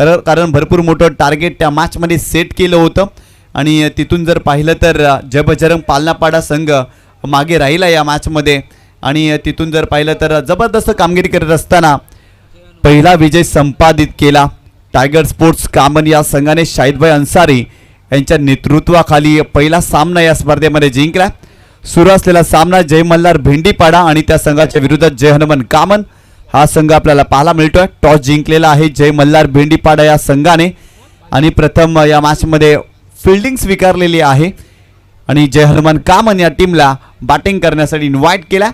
कारण भरपूर मोठं टार्गेट त्या मॅचमध्ये सेट केलं होतं आणि तिथून जर पाहिलं तर जय बजरंग पालनापाडा संघ मागे राहिला या मॅचमध्ये आणि तिथून जर पाहिलं तर जबरदस्त कामगिरी करत असताना पहिला विजय संपादित केला टायगर स्पोर्ट्स कामन या संघाने शाहिदभाई अन्सारी यांच्या नेतृत्वाखाली पहिला सामना या स्पर्धेमध्ये जिंकला। सुरू असलेला सामना जय मल्हार भेंडीपाडा आणि त्या संघाच्या विरोधात जय हनुमान कामन हा संघ आपल्याला पाहायला मिळतोय। टॉस जिंकलेला आहे जय मल्हार भेंडीपाडा या संघाने आणि प्रथम या मॅचमध्ये फील्डिंग स्वीकारलेली आहे आणि जय हनुमान कामन या टीमला बॅटिंग करण्यासाठी इन्व्हाइट केला।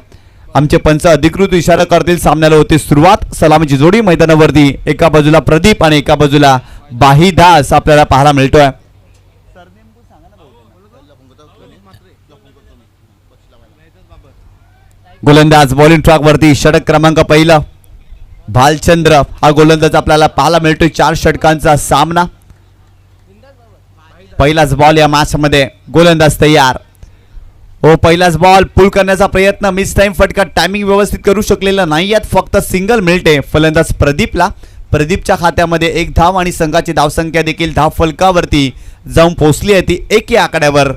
आमचे पंच अधिकृत इशारा करतील सामन्याला होती सुरुवात। सलामीची जोडी मैदानावरती एका बाजूला प्रदीप आणि एका बाजूला बाहीदास आपल्याला पाहायला मिळतोय। गोलंदाज बॉलिंग ट्रॅक वरती षटक क्रमांक पहिला भालचंद्र हा गोलंदाज आपल्याला पाहायला मिळतोय। 4 षटकांचा सामना पहिलाच बॉल या मॅच मध्ये गोलंदाज तयार हो पहिलाच बॉल पुल करण्याचा प्रयत्न मिस टाइम फटका टायमिंग व्यवस्थित करू शकलेला नाही यात फक्त सिंगल मिळते फलंदाज प्रदीपला। प्रदीपच्या खात्यामध्ये 1 धाव आणि संघाची धावसंख्या देखील धाव फलकावरती जाऊन पोहोचली आहे ती 1 या आकड्यावर।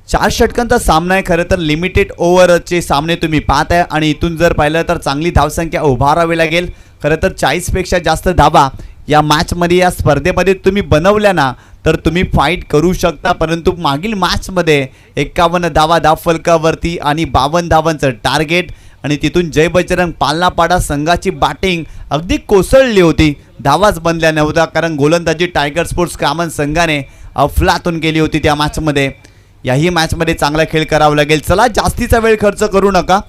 4 षटकांचा सामना आहे खरं तर लिमिटेड ओव्हरचे सामने तुम्ही पाहताय आणि इथून जर पाहिलं तर चांगली धावसंख्या उभारावी लागेल। खरं तर 40 पेक्षा जास्त धावा या मॅच मध्ये या स्पर्धेमध्ये तुम्ही बनवल्या ना तर तुम्ही फाईट करू शकता परंतु मागील मॅच मध्ये 51 धावा धाव फलकावरती आणि 52 धावांचं टार्गेट आणि तिथून जय बजरंग पालनापाडा संघाची बॅटिंग अगदी कोसळली होती। धावाच बनल्या नव्हत्या कारण गोलंदाजी टायगर स्पोर्ट्स कामन संघाने अफलातून केली होती त्या मॅच मध्ये। याही मॅच मध्ये चांगला खेळ करावा लागेल। चला जास्तीचा वेळ खर्च करू नका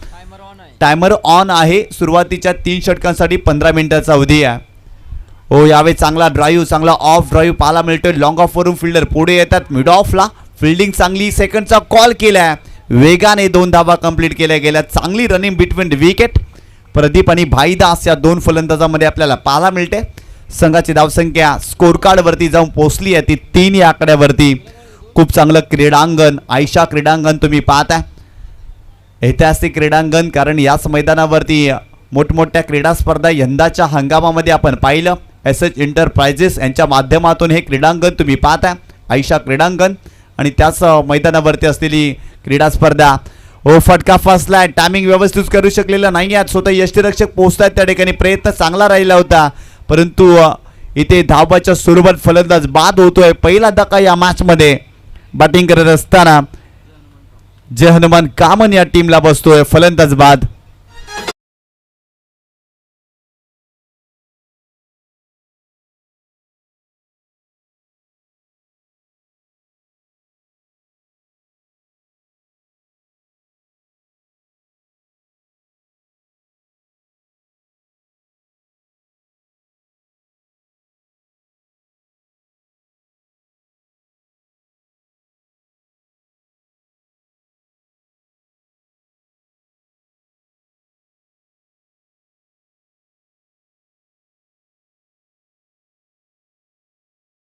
टायमर ऑन आहे। सुरुवातीच्या 3 षटकांसाठी 15 मिनिटाचा अवधी आहे हो। यावेळी चांगला ड्राईव्ह चांगला ऑफ ड्राईव्ह पाहायला मिळतोय। लॉंग ऑफ वरून फिल्डर पुढे येतात मिड ऑफला फिल्डिंग चांगली सेकंडचा कॉल केलाय वेगाने 2 धावा कंप्लीट केल्या गेल्या। चांगली रनिंग बिटवीन विकेट प्रदीप आणि भाईदास या 2 फलंदाजांमध्ये आपल्याला पाहायला मिळते। संघाची धावसंख्या स्कोर कार्ड वरती जाऊन पोहोचली आहे ती 3 या आकड्यावरती। खूप चांगलं क्रीडांगण आयशा क्रीडांगण तुम्ही पाहताय ऐतिहासिक क्रीडांगण कारण याच मैदानावरती मोठमोठ्या क्रीडा स्पर्धा यंदाच्या हंगामामध्ये आपण पाहिलं। एसएच एंटरप्राइजेस यांच्या माध्यमातून हे क्रीडांगण तुम्ही पाहता आयशा क्रीडांगण आणि त्याच मैदानावरती असलेली क्रीडा स्पर्धा ओ फटका फसलाय टायमिंग व्यवस्थित करू शकलेला नाही आहे। स्वतः यष्टीरक्षक पोहोचतात त्या ठिकाणी प्रयत्न चांगला राहिला होता परंतु इथे धावाच्या स्वरूपात फलंदाज बाद होतोय। पहिला धक्का या मॅच मध्ये बॅटिंग करत असताना जय हनुमान कामन या टीमला बसतोय फलंदाज बाद।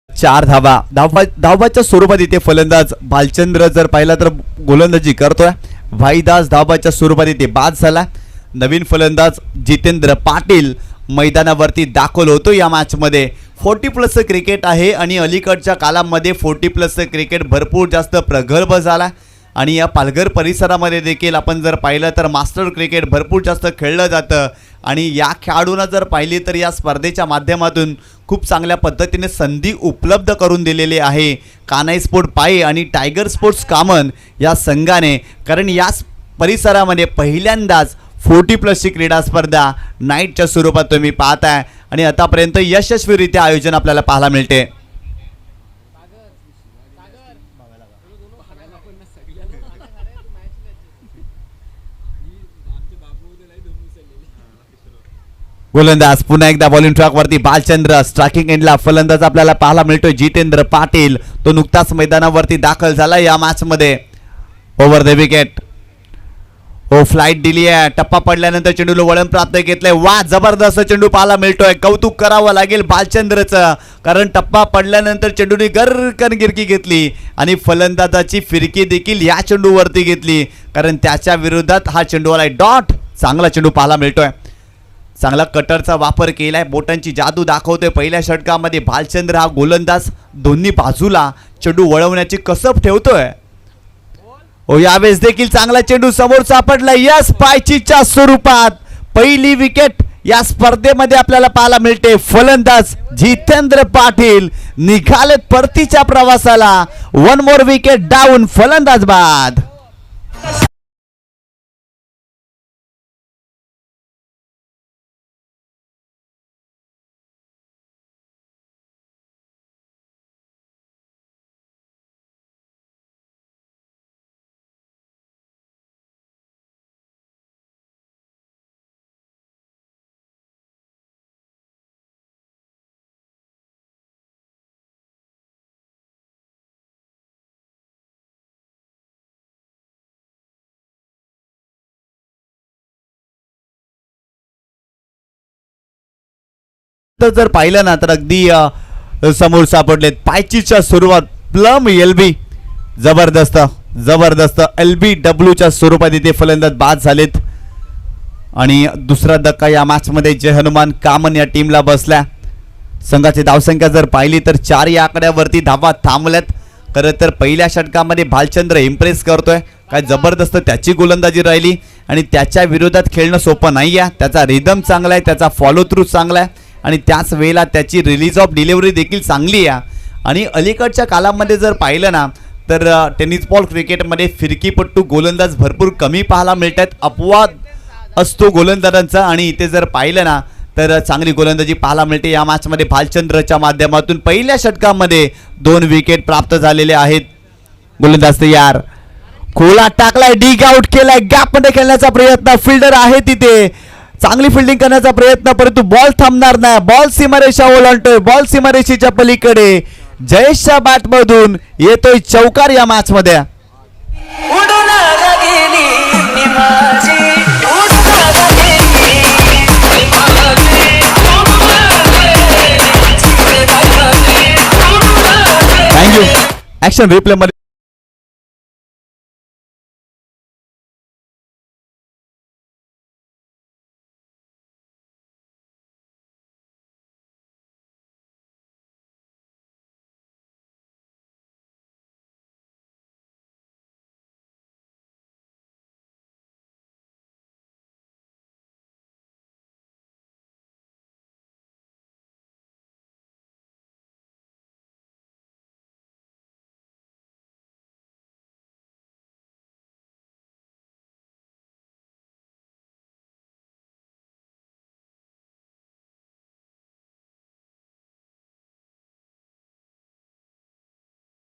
चार धावाच्या स्वरूपात इथे फलंदाज भालचंद्र जर पाहिला तर गोलंदाजी करतोय। भाईदास धावाच्या स्वरूपात इथे बाद झाला। नवीन फलंदाज जितेंद्र पाटील मैदानावरती दाखल होतो या मॅच मध्ये। 40+ क्रिकेट आहे आणि अलीकडच्या काळामध्ये 40+ क्रिकेट भरपूर जास्त प्रगल्भ झाला आणि या पालघर परिसरामध्ये देखील आपण जर पाहिलं तर मास्टर क्रिकेट भरपूर जास्त खेळलं जातं आणि या खेळाडूंना जर पाहिली तर या स्पर्धेच्या माध्यमातून खूप चांगल्या पद्धतीने संधी उपलब्ध करून दिलेली आहे कान्हाई स्पोर्ट पाई आणि टायगर स्पोर्ट्स कामन या संघाने। कारण या परिसरामध्ये पहिल्यांदाच 40+ ची क्रीडा स्पर्धा नाईटच्या स्वरूपात तुम्ही पाहताय आणि आतापर्यंत यशस्वीरित्या आयोजन आपल्याला पाहायला मिळते। गोलंदाज पुन्हा एकदा बॉलिंग ट्रॅक वरती भालचंद्र स्ट्रायकिंग एंडला फलंदाज आपल्याला पाहायला मिळतोय जितेंद्र पाटील तो नुकताच मैदानावरती दाखल झाला या मॅच मध्ये। ओव्हर द विकेट ओ फ्लाइट दिली आहे टप्पा पडल्यानंतर चेंडूला वळण प्राप्त घेतलंय। वा जबरदस्त चेंडू पाहायला मिळतोय कौतुक करावं लागेल भालचंद्रचं कारण टप्पा पडल्यानंतर चेंडूने गरकन गिरकी घेतली आणि फलंदाजाची फिरकी देखील या चेंडूवरती घेतली कारण त्याच्या विरोधात हा चेंडूवाला डॉट चांगला चेंडू पाहायला मिळतोय। चांगला कटरचा वापर केलाय, बोटांची जादू दाखवतोय पहिल्या षटकामध्ये भालचंद्र हा गोलंदाज दोन्ही बाजूला चेंडू वळवण्याची कसब ठेवतोय. ओ यावेळेस देखील चांगला चेंडू समोर सापडला. यस, पायचीच्या स्वरूपात पहिली विकेट या स्पर्धेमध्ये आपल्याला पाहायला मिळते. फलंदाज जितेंद्र पाटील निघालेत परतीच्या प्रवासाला. वन मोर विकेट डाऊन, फलंदाज बाद. जर पाहिलं ना तर अगदी समोर सापडलेत पायचीच्या सुरुवात प्लम एलबी. जबरदस्त जबरदस्त LBW च्या स्वरूपात इथे फलंदाज बाद झालेत. आणि दुसरा धक्का या मॅच मध्ये जय हनुमान कामन या टीमला बसल्या. संघाची धावसंख्या जर पाहिली तर 4 या आकड्यावरती धावा थांबल्यात. खरं तर पहिल्या षटकामध्ये भालचंद्र इम्प्रेस करतोय, काय जबरदस्त त्याची गोलंदाजी राहिली आणि त्याच्या विरोधात खेळणं सोपं नाही आहे. त्याचा रिदम चांगला आहे, त्याचा फॉलो थ्रू चांगला आहे आणि त्याच वेळेला त्याची रिलीज ऑफ डिलिव्हरी देखील चांगली आहे. आणि अलीकडच्या काळामध्ये जर पाहिलं ना तर टेनिस बॉल क्रिकेटमध्ये फिरकीपट्टू गोलंदाज भरपूर कमी पाहायला मिळतात. अपवाद असतो गोलंदाजांचा आणि इथे जर पाहिलं ना तर चांगली गोलंदाजी पाहायला मिळते. या मॅचमध्ये भालचंद्रच्या माध्यमातून पहिल्या षटकामध्ये 2 विकेट प्राप्त झालेले आहेत. गोलंदाज तयार, खोला टाकलाय, डिग आउट केलाय, गॅपमध्ये खेळण्याचा प्रयत्न, फिल्डर आहे तिथे, चांगली फिल्डिंग करण्याचा प्रयत्न, परंतु बॉल थांबणार नाही. बॉल सीमारेषा ओलांडतोय, बॉल सीमारेषेच्या पलीकडे. जयेशच्या बॅट मधून येतोय चौकार या मॅच मध्ये. थँक्यू. ऍक्शन रिप्ले मध्ये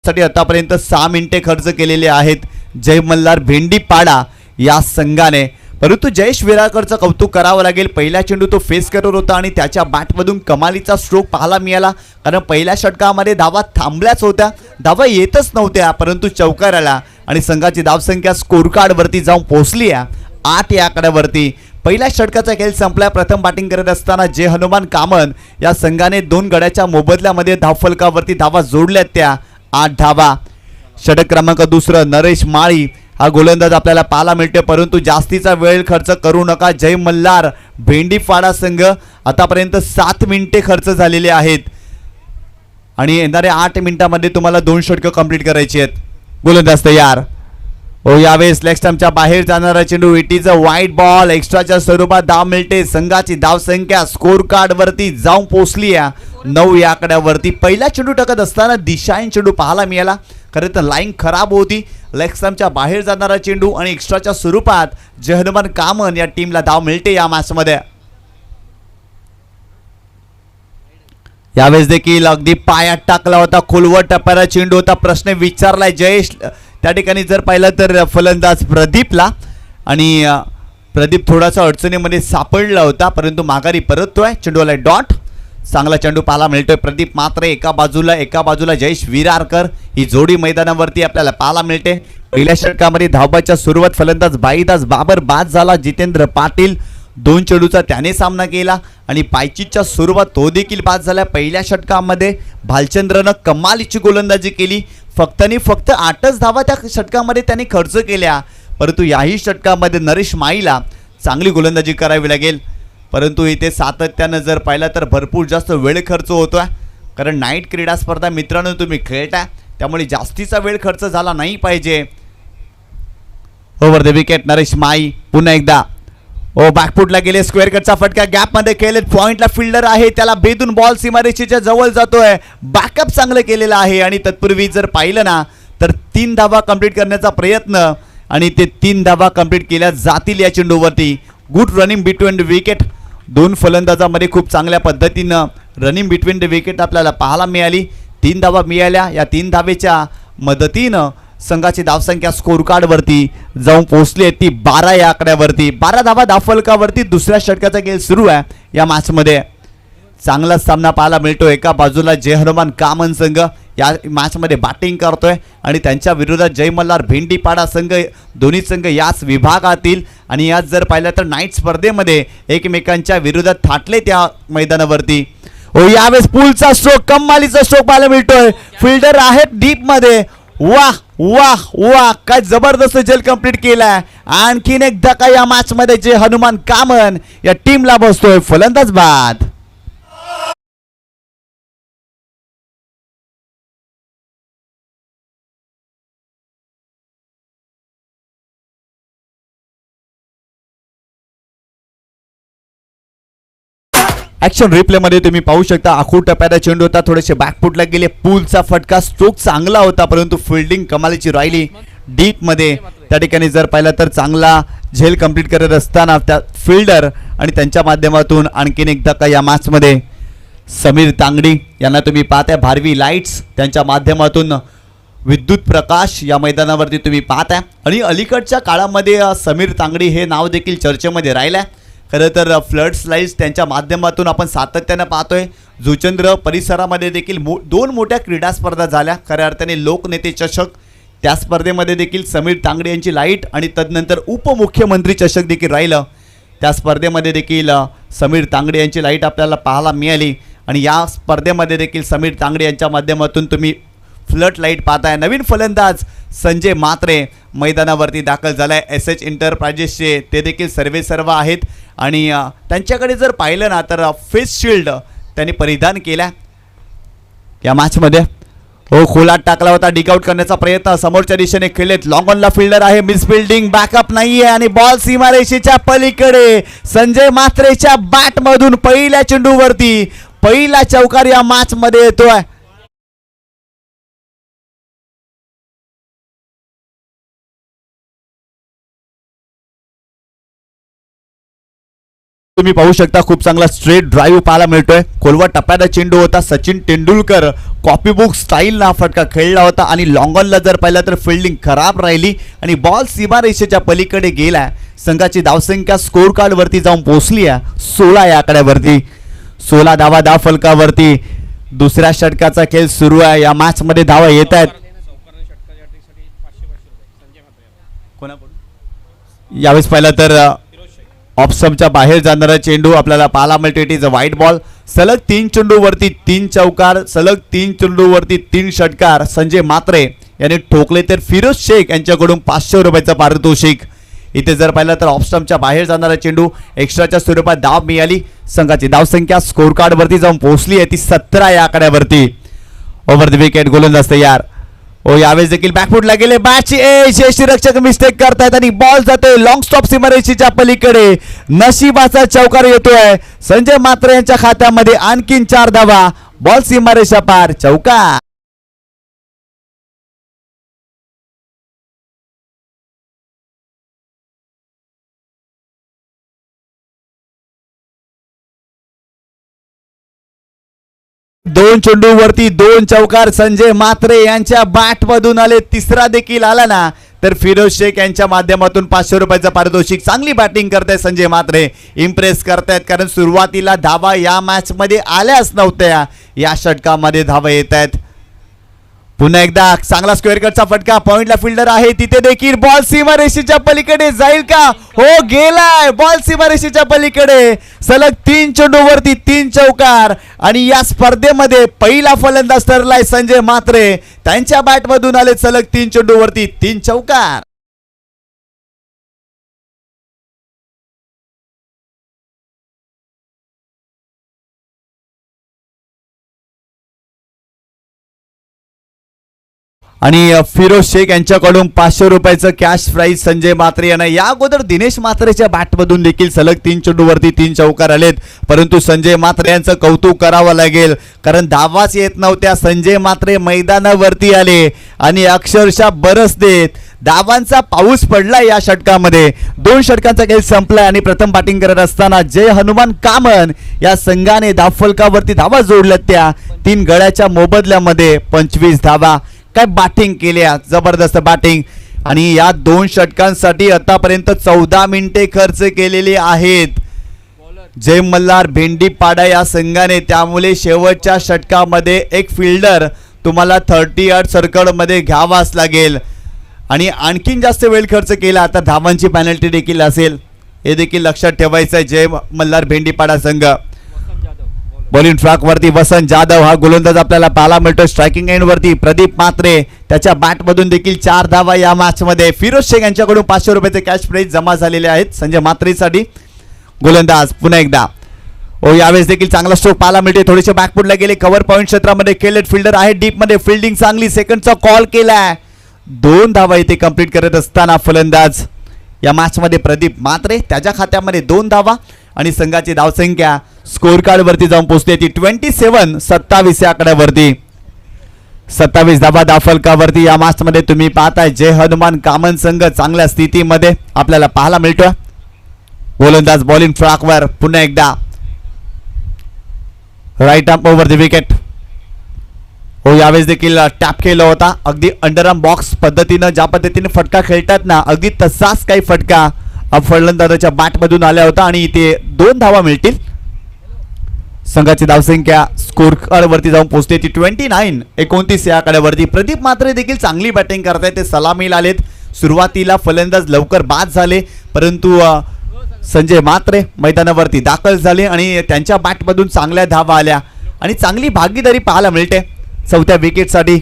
साठी आतापर्यंत 6 मिनिटे खर्च केलेले आहेत जय मल्हार भेंडीपाडा या संघाने. परंतु जयेश विरारकरचं कौतुक करावं लागेल. पहिला चेंडू तो फेस करत होता आणि त्याच्या बॅटमधून कमालीचा स्ट्रोक पाहायला मिळाला. कारण पहिल्या षटकामध्ये धावा थांबल्याच होत्या, धावा येतच नव्हत्या, परंतु चौकार आला आणि संघाची धावसंख्या स्कोर कार्डवरती जाऊन पोहोचली आहे 8 या आकड्यावरती. पहिल्या षटकाचा खेळ संपला. प्रथम बॅटिंग करत असताना जय हनुमान कामन या संघाने 2 गड्याच्या मोबदल्यामध्ये धावफलकावरती धावा जोडल्यात, त्या 8 धावा. षटक क्रमांक दुसरं नरेश माळी हा गोलंदाज आपल्याला पाहायला मिळतो, परंतु जास्तीचा वेळ खर्च करू नका. जय मल्हार भेंडीपाडा संघ आतापर्यंत 7 मिनिटे खर्च झालेले आहेत आणि येणाऱ्या 8 मिनिटांमध्ये तुम्हाला 2 षटकं कंप्लीट करायची आहेत. गोलंदाज तयार. हो, यावेळेस लेग स्टंपच्या बाहेर जाणारा चेंडू, इट इज अ वाईट बॉल. एक्स्ट्राच्या स्वरूपात धाव मिळते. संघाची धावसंख्या स्कोर कार्ड वरती जाऊन पोहोचली आहे 9 या आकड्यावरती. पहिला चेंडू टाकत असताना दिशाहीन चेंडू पाहायला मिळाला. खरं तर लाईन खराब होती. लेग स्टंपच्या बाहेर जाणारा चेंडू आणि एक्स्ट्राच्या स्वरूपात जय हनुमान कामन या टीमला धाव मिळते या मॅच मध्ये. यावेळेस देखील अगदी पायात टाकला होता, खोलवर टप्प्याला चेंडू होता. प्रश्न विचारलाय जयेश त्या ठिकाणी जर पाहिलं तर फलंदाज प्रदीपला, आणि प्रदीप थोडासा अडचणीमध्ये सापडला होता, परंतु माघारी परततोय. चेंडूला डॉट, चांगला चेंडू पाहायला मिळतोय. प्रदीप मात्र एका बाजूला जयेश विरारकर ही जोडी मैदानावरती आपल्याला पाहायला मिळते. पहिल्या षटकामध्ये धावबाच्या सुरुवात फलंदाज भाईदास बाबर बाद झाला. जितेंद्र पाटील 2 चेंडूचा त्याने सामना केला आणि पायचीच्या सुरुवात तो देखील बाद झाला. पहिल्या षटकामध्ये भालचंद्रनं कमालीची गोलंदाजी केली. फक्त 8च धावा त्या षटकामध्ये त्यांनी खर्च केल्या, परंतु याही षटकामध्ये नरेश माईला चांगली गोलंदाजी करावी लागेल. परंतु इथे सातत्यानं जर पाहिलं तर भरपूर जास्त वेळ खर्च होतोय, कारण नाईट क्रीडा स्पर्धा मित्रांनो तुम्ही खेळताय, त्यामुळे जास्तीचा वेळ खर्च झाला नाही पाहिजे. ओव्हर द विकेट नरेश माई पुन्हा एकदा बॅकफुटला गेले, स्क्वेअर कटचा फटका गॅपमध्ये केले, पॉइंटला फिल्डर आहे त्याला भेदून बॉल सीमारेषेच्या जवळ जातोय. बॅकअप चांगलं केलेलं आहे आणि तत्पूर्वी जर पाहिलं ना तर 3 धावा कंप्लीट करण्याचा प्रयत्न आणि ते 3 धावा कंप्लीट केल्या जातील या चेंडूवरती. Good running between the wicket, 2 फलंदाजामध्ये खूप चांगल्या पद्धतीनं रनिंग बिटवीन द विकेट आपल्याला पाहायला मिळाली. 3 धावा मिळाल्या. या 3 धावेच्या मदतीनं संघाची धावसंख्या स्कोर कार्डवरती जाऊन पोहोचली आहे ती 12 या आकड्यावरती. 12 धावा धावफलकावरती दुसऱ्या षटकाचा खेळ सुरू आहे. या मॅचमध्ये चांगला सामना पाहायला मिळतो. एका बाजूला जय हनुमान कामन संघ या मॅचमध्ये बॅटिंग करतोय आणि त्यांच्या विरोधात जय मल्हार भेंडीपाडा संघ, दोन्ही संघ याच विभागातील आणि यात जर पाहिलं तर नाईट स्पर्धेमध्ये एकमेकांच्या विरोधात थाटले त्या मैदानावरती. यावेळेस पूलचा स्ट्रोक, कमालीचा स्ट्रोक पाहायला मिळतोय. फिल्डर आहेत डीप मध्ये. वाह वाह वाह, काय जबरदस्त जल कंप्लीट केलाय. आणखीन एक धक्का या मॅच मध्ये जे हनुमान कामन या टीमला बसतोय. फलंदाज बाद. ऍक्शन रिप्ले मध्ये तुम्ही पाहू शकता आखूड टप्प्याचा चेंडू होता, थोडेसे बॅकफुटला गेले, पूलचा फटका, स्ट्रोक चांगला होता परंतु फिल्डिंग कमालीची राहिली डीप मध्ये. त्या ठिकाणी जर पाहिलं तर चांगला झेल कंप्लीट करत असताना त्या फिल्डर आणि त्यांच्या माध्यमातून आणखीन एक धक्का या मॅच मध्ये. समीर तांगडी यांना तुम्ही पाहताय, भारवी लाईट्स त्यांच्या माध्यमातून विद्युत प्रकाश या मैदानावरती तुम्ही पाहताय. आणि अलीकडच्या काळामध्ये समीर तांगडी हे नाव देखील चर्चेमध्ये राहिलं आहे. खरं तर फ्लड स्लाइड्स त्यांच्या माध्यमातून आपण सातत्यानं पाहतोय. जुचंद्र परिसरामध्ये देखील 2 मोठ्या क्रीडा स्पर्धा झाल्या, खऱ्या अर्थाने लोकनेते चषक. त्या स्पर्धेमध्ये देखील समीर तांगडे यांची लाईट आणि तदनंतर उपमुख्यमंत्री चषक देखील राहिलं. त्या स्पर्धेमध्ये देखील समीर तांगडे यांची लाईट आपल्याला पाहायला मिळाली आणि या स्पर्धेमध्ये देखील समीर तांगडे यांच्या माध्यमातून तुम्ही फ्लड लाईट पाहताय. नवीन फलंदाज संजय म्हात्रे मैदानावरती दाखल झालाय. SH एंटरप्राइजेसचे ते देखील सर्व आहेत आणि त्यांच्याकडे जर पाहिलं ना तर फेस शिल्ड त्यांनी परिधान केला या मॅचमध्ये. खोलात टाकला होता, डिकआउट करण्याचा प्रयत्न समोरच्या दिशेने खेळलेत. लॉंग ऑनला फिल्डर आहे, मिस फिल्डिंग, बॅकअप नाहीये आणि बॉल सीमारेषेच्या पलीकडे. संजय म्हात्रेच्या बॅटमधून पहिल्या चेंडूवरती पहिला चौकार या मॅचमध्ये येतोय. तुम्ही पाहू शकता खूप चांगला स्ट्रेट ड्राईव्ह पाहायला मिळतोय. खोलवा टप्प्याचा चेंडू होता. सचिन तेंडुलकर कॉपीबुक स्टाईल ना फटका खेळला होता आणि लॉंग ऑनला जर पाहिलं तर फिल्डिंग खराब राहिली आणि बॉल सीमारेषेच्या पलीकडे गेला. संघाची धावसंख्या स्कोर कार्ड वरती जाऊन पोहोचली आहे 16 या आकड्यावरती. 16 धावा धाव फलकावरती दुसऱ्या षटकाचा खेळ सुरू आहे. या मॅच मध्ये धावा येत आहेत. यावेळेस पाहिलं तर ऑप्शनच्या बाहेर जाणारा चेंडू आपल्याला पाहायला मिळतो. It is a white ball. सलग 3 चेंडूवरती 3 चौकार, सलग 3 चेंडूवरती 3 षटकार संजय म्हात्रे यांनी ठोकले तर फिरोज शेख यांच्याकडून 500 रुपयाचं पारितोषिक. इथे जर पाहिलं तर ऑप्शनच्या बाहेर जाणारा चेंडू एक्स्ट्राच्या स्वरूपात धाव मिळाली. संघाची धावसंख्या स्कोर कार्ड वरती जाऊन पोहोचली आहे ती 17 या आकड्यावरती. ओव्हर द विकेट गोलंदाज तयार. यावेळेस देखील बॅकफुटला गेले, बॅटची एज, यष्टीरक्षक मिस्टेक करतायत आणि बॉल जातोय लॉंग स्टॉप सीमारेषेच्या पलीकडे. नशिबाचा चौकार येतोय संजय म्हात्रे यांच्या खात्यामध्ये. आणखीन 4 धावा, बॉल सीमारेषा पार, चौकार. दोन चेंडूवरती 2 चौकार संजय म्हात्रे यांच्या बॅट मधून आले. तिसरा देखील आला ना तर फिरोज शेख यांच्या माध्यमातून 500 रुपयाचं पारितोषिक. चांगली बॅटिंग करतायत संजय म्हात्रे, इम्प्रेस करतायत कारण सुरुवातीला धावा या मॅच मध्ये आल्याच नव्हत्या. या षटकामध्ये धावा येत आहेत. पुन्हा एकदा चांगला स्क्वेअर कटचा फटका, पॉइंटला फिल्डर आहे तिथे देखील. बॉल सीमारेषेच्या पलीकडे जाईल का? हो, गेलाय बॉल सीमारेषेच्या पलीकडे. सलग 3 चेंडूवरती 3 चौकार आणि या स्पर्धेमध्ये पहिला फलंदाज ठरलाय संजय म्हात्रे. त्यांच्या बॅटमधून आले सलग 3 चेंडूवरती 3 चौकार. आणि फिरोज शेख यांच्याकडून 500 रुपयाचं कॅश प्राइज संजय म्हात्रे यांना. या अगोदर दिनेश म्हात्रेच्या बॅटमधून देखील सलग 3 चेंडूवरती 3 चौकार आलेत, परंतु संजय म्हात्रे यांचं कौतुक करावं लागेल, कारण धावाच येत नव्हत्या. संजय म्हात्रे मैदानावरती आले आणि अक्षरशः बरस देत धावांचा पाऊस पडला या षटकामध्ये. 2 षटकांचा खेळ संपलाय आणि प्रथम बॅटिंग करत असताना जय हनुमान कामन या संघाने धावफलकावरती धावा जोडल्यात. त्या 3 गड्याच्या मोबदल्यामध्ये 25 धावा. काय बॅटिंग केल्या, जबरदस्त बॅटिंग. आणि या 2 षटकांसाठी आतापर्यंत 14 मिनिटे खर्च केलेली आहेत जय मल्हार भेंडीपाडा या संघाने. त्यामुळे शेवटच्या षटकामध्ये एक फिल्डर तुम्हाला 30 यार्ड सर्कलमध्ये घ्यावाच लागेल आणि आणखीन जास्त वेळ खर्च केला तर धावांची पेनल्टी देखील असेल, हे देखील लक्षात ठेवायचं आहे. जय मल्हार भेंडीपाडा संघ. बॉलिंग ट्रॅक वरती वसंत जाधव हा गोलंदाज आपल्याला पाहायला मिळतो. स्ट्रायकिंग एंड वरती प्रदीप म्हात्रे, त्याच्या बॅट मधून देखील 4 धावा या मॅच मध्ये. फिरोज शेख यांच्याकडून 500 रुपयाचे कॅश प्राइज जमा झालेले आहेत संजय म्हात्रेसाठी. गोलंदाज पुन्हा एकदा यावेळेस देखील चांगला स्ट्रोक पाहायला मिळते. थोडेसे बॅकफुटला गेले, कव्हर पॉईंट क्षेत्रामध्ये केलेट फिल्डर आहे डीप मध्ये, फिल्डिंग चांगली, सेकंडचा कॉल केलाय. 2 धावा इथे कंप्लीट करत असताना फलंदाज या मॅच मध्ये प्रदीप म्हात्रे, त्याच्या खात्यामध्ये 2 धावा आणि संघाची धावसंख्या स्कोर कार्ड वरती जाऊन पोहोचते ती 27 या आकड्यावरती. 27 धावा धावफलकावरती या मॅच मध्ये तुम्ही पाहताय. जय हनुमान कामन संघ चांगल्या स्थितीमध्ये आपल्याला पाहायला मिळतोय. गोलंदाज बॉलिंग ट्रॅकवर पुन्हा एकदा right arm over the wicket. यावेळेस देखील टॅप केला होता. अगदी अंडरआर्म बॉक्स पद्धतीनं ज्या पद्धतीने फटका खेळतात ना, अगदी तसाच काही फटका फलंदाजाच्या बॅटमधून आला होता आणि इथे 2 धावा मिळतील. संघाची धावसंख्या स्कोर कार्ड वरती जाऊन पोहोचते ती 29 या आकड्यावरती. प्रदीप म्हात्रे देखील चांगली बॅटिंग करतायत, ते सलामीला आलेत. सुरुवातीला फलंदाज लवकर बाद झाले, परंतु संजय म्हात्रे मैदानावरती दाखल झाले आणि त्यांच्या बॅटमधून चांगल्या धावा आल्या आणि चांगली भागीदारी पाहायला मिळते 4थ्या विकेटसाठी,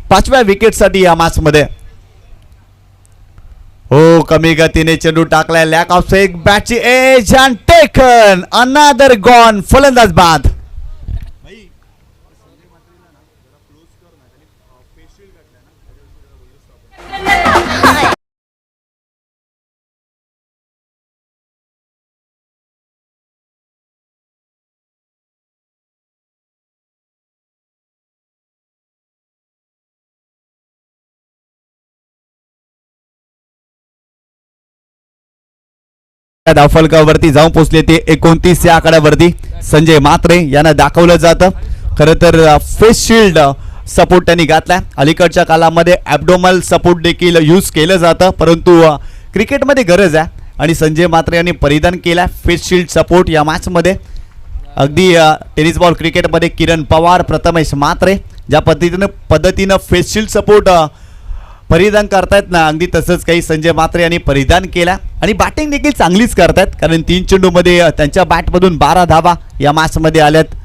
5व्या विकेटसाठी या मॅच मध्ये. कमी गतीने चेंडू टाकलाय, लॅक ऑफ एक बॅटची edge and taken another gone. फलंदाज बाद. धावफलकावरती जाऊन पोहोचले ते 29 या आकड्यावरती. संजय म्हात्रे यांना दाखवलं जातं. खरं तर फेस शिल्ड सपोर्ट त्यांनी घातलाय. अलीकडच्या काळामध्ये ॲब्डोमल सपोर्ट देखील यूज केलं जातं, परंतु क्रिकेटमध्ये गरज आहे आणि संजय म्हात्रे यांनी परिधान केलाय फेस शिल्ड सपोर्ट या मॅच मध्ये. अगदी टेनिस बॉल क्रिकेटमध्ये किरण पवार, प्रथमेश म्हात्रे ज्या पद्धतीनं फेस शिल्ड सपोर्ट परिधान करतायत ना, अगदी तसंच काही संजय म्हात्रे यांनी परिधान केला आणि बॅटिंग देखील चांगलीच करतायत, कारण 3 चेंडूमध्ये त्यांच्या बॅटमधून 12 धावा या मॅच मध्ये आल्यात.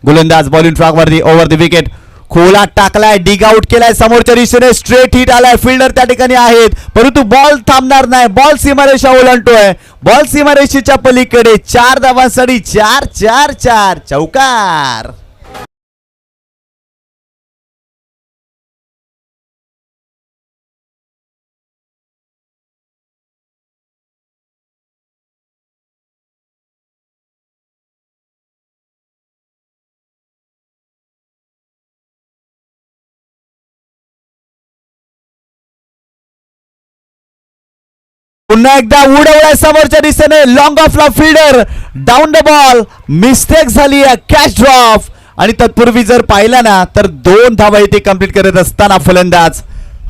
गोलंदाज बॉलिंग ट्रॅकवरती ओव्हर द विकेट, खोला टाकलाय, डिग आउट केलाय, समोरच्या दिशेने स्ट्रेट हिट आलाय. फिल्डर त्या ठिकाणी आहेत, परंतु बॉल थांबणार नाही. बॉल सीमारेषा ओलांडतोय. बॉल सीमारेषेच्या पलीकडे 4 धावांसाठी 4 चौकार. पुन्हा एकदा उडवलाय समोरच्या दिशेने, लॉंग ऑफला fielder, down the ball, mistake झाली आहे, कॅच ड्रॉप. आणि तत्पूर्वी जर पाहिला ना तर 2 धावा इथे कंप्लीट करत असताना फलंदाज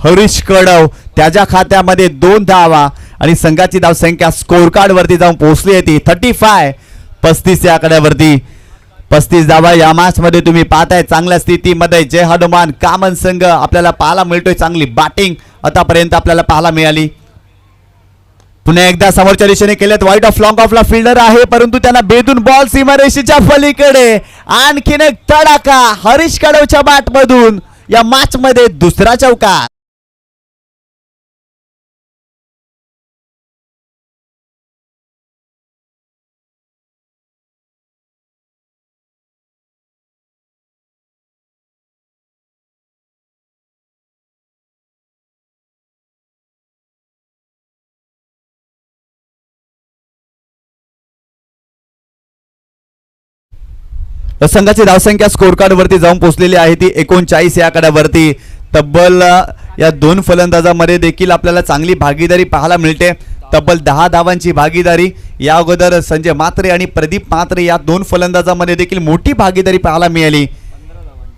हरीश कडव, त्याच्या खात्यामध्ये 2 धावा आणि संघाची धावसंख्या स्कोर कार्ड वरती जाऊन पोहोचली आहे ती 35 या आकड्यावरती. 35 धावा या मॅच मध्ये तुम्ही पाहताय. चांगल्या स्थितीमध्ये जय हनुमान कामन संघ आपल्याला पाहायला मिळतोय. चांगली बॅटिंग आतापर्यंत आपल्याला पाहायला मिळाली. पुन्हा एकदा समोरच्या दिशेने केलेत, वाईट ऑफ लॉंग ऑफला फिल्डर आहे, परंतु त्यांना बेदून बॉल सीमारेषेच्या पलीकडे. आणखीन एक तडाखा हरीश कडवच्या बॅटमधून या मॅच मध्ये 2रा चौकार. संघाची धावसंख्या स्कोर कार्ड वरती जाऊन पोहोचलेली आहे ती 39 या आकड्यावरती. तब्बल या दोन फलंदाजामध्ये देखील आपल्याला चांगली भागीदारी पाहायला मिळते. तब्बल 10 धावांची भागीदारी या अगोदर संजय म्हात्रे आणि प्रदीप म्हात्रे या दोन फलंदाजामध्ये देखील मोठी भागीदारी पाहायला मिळाली.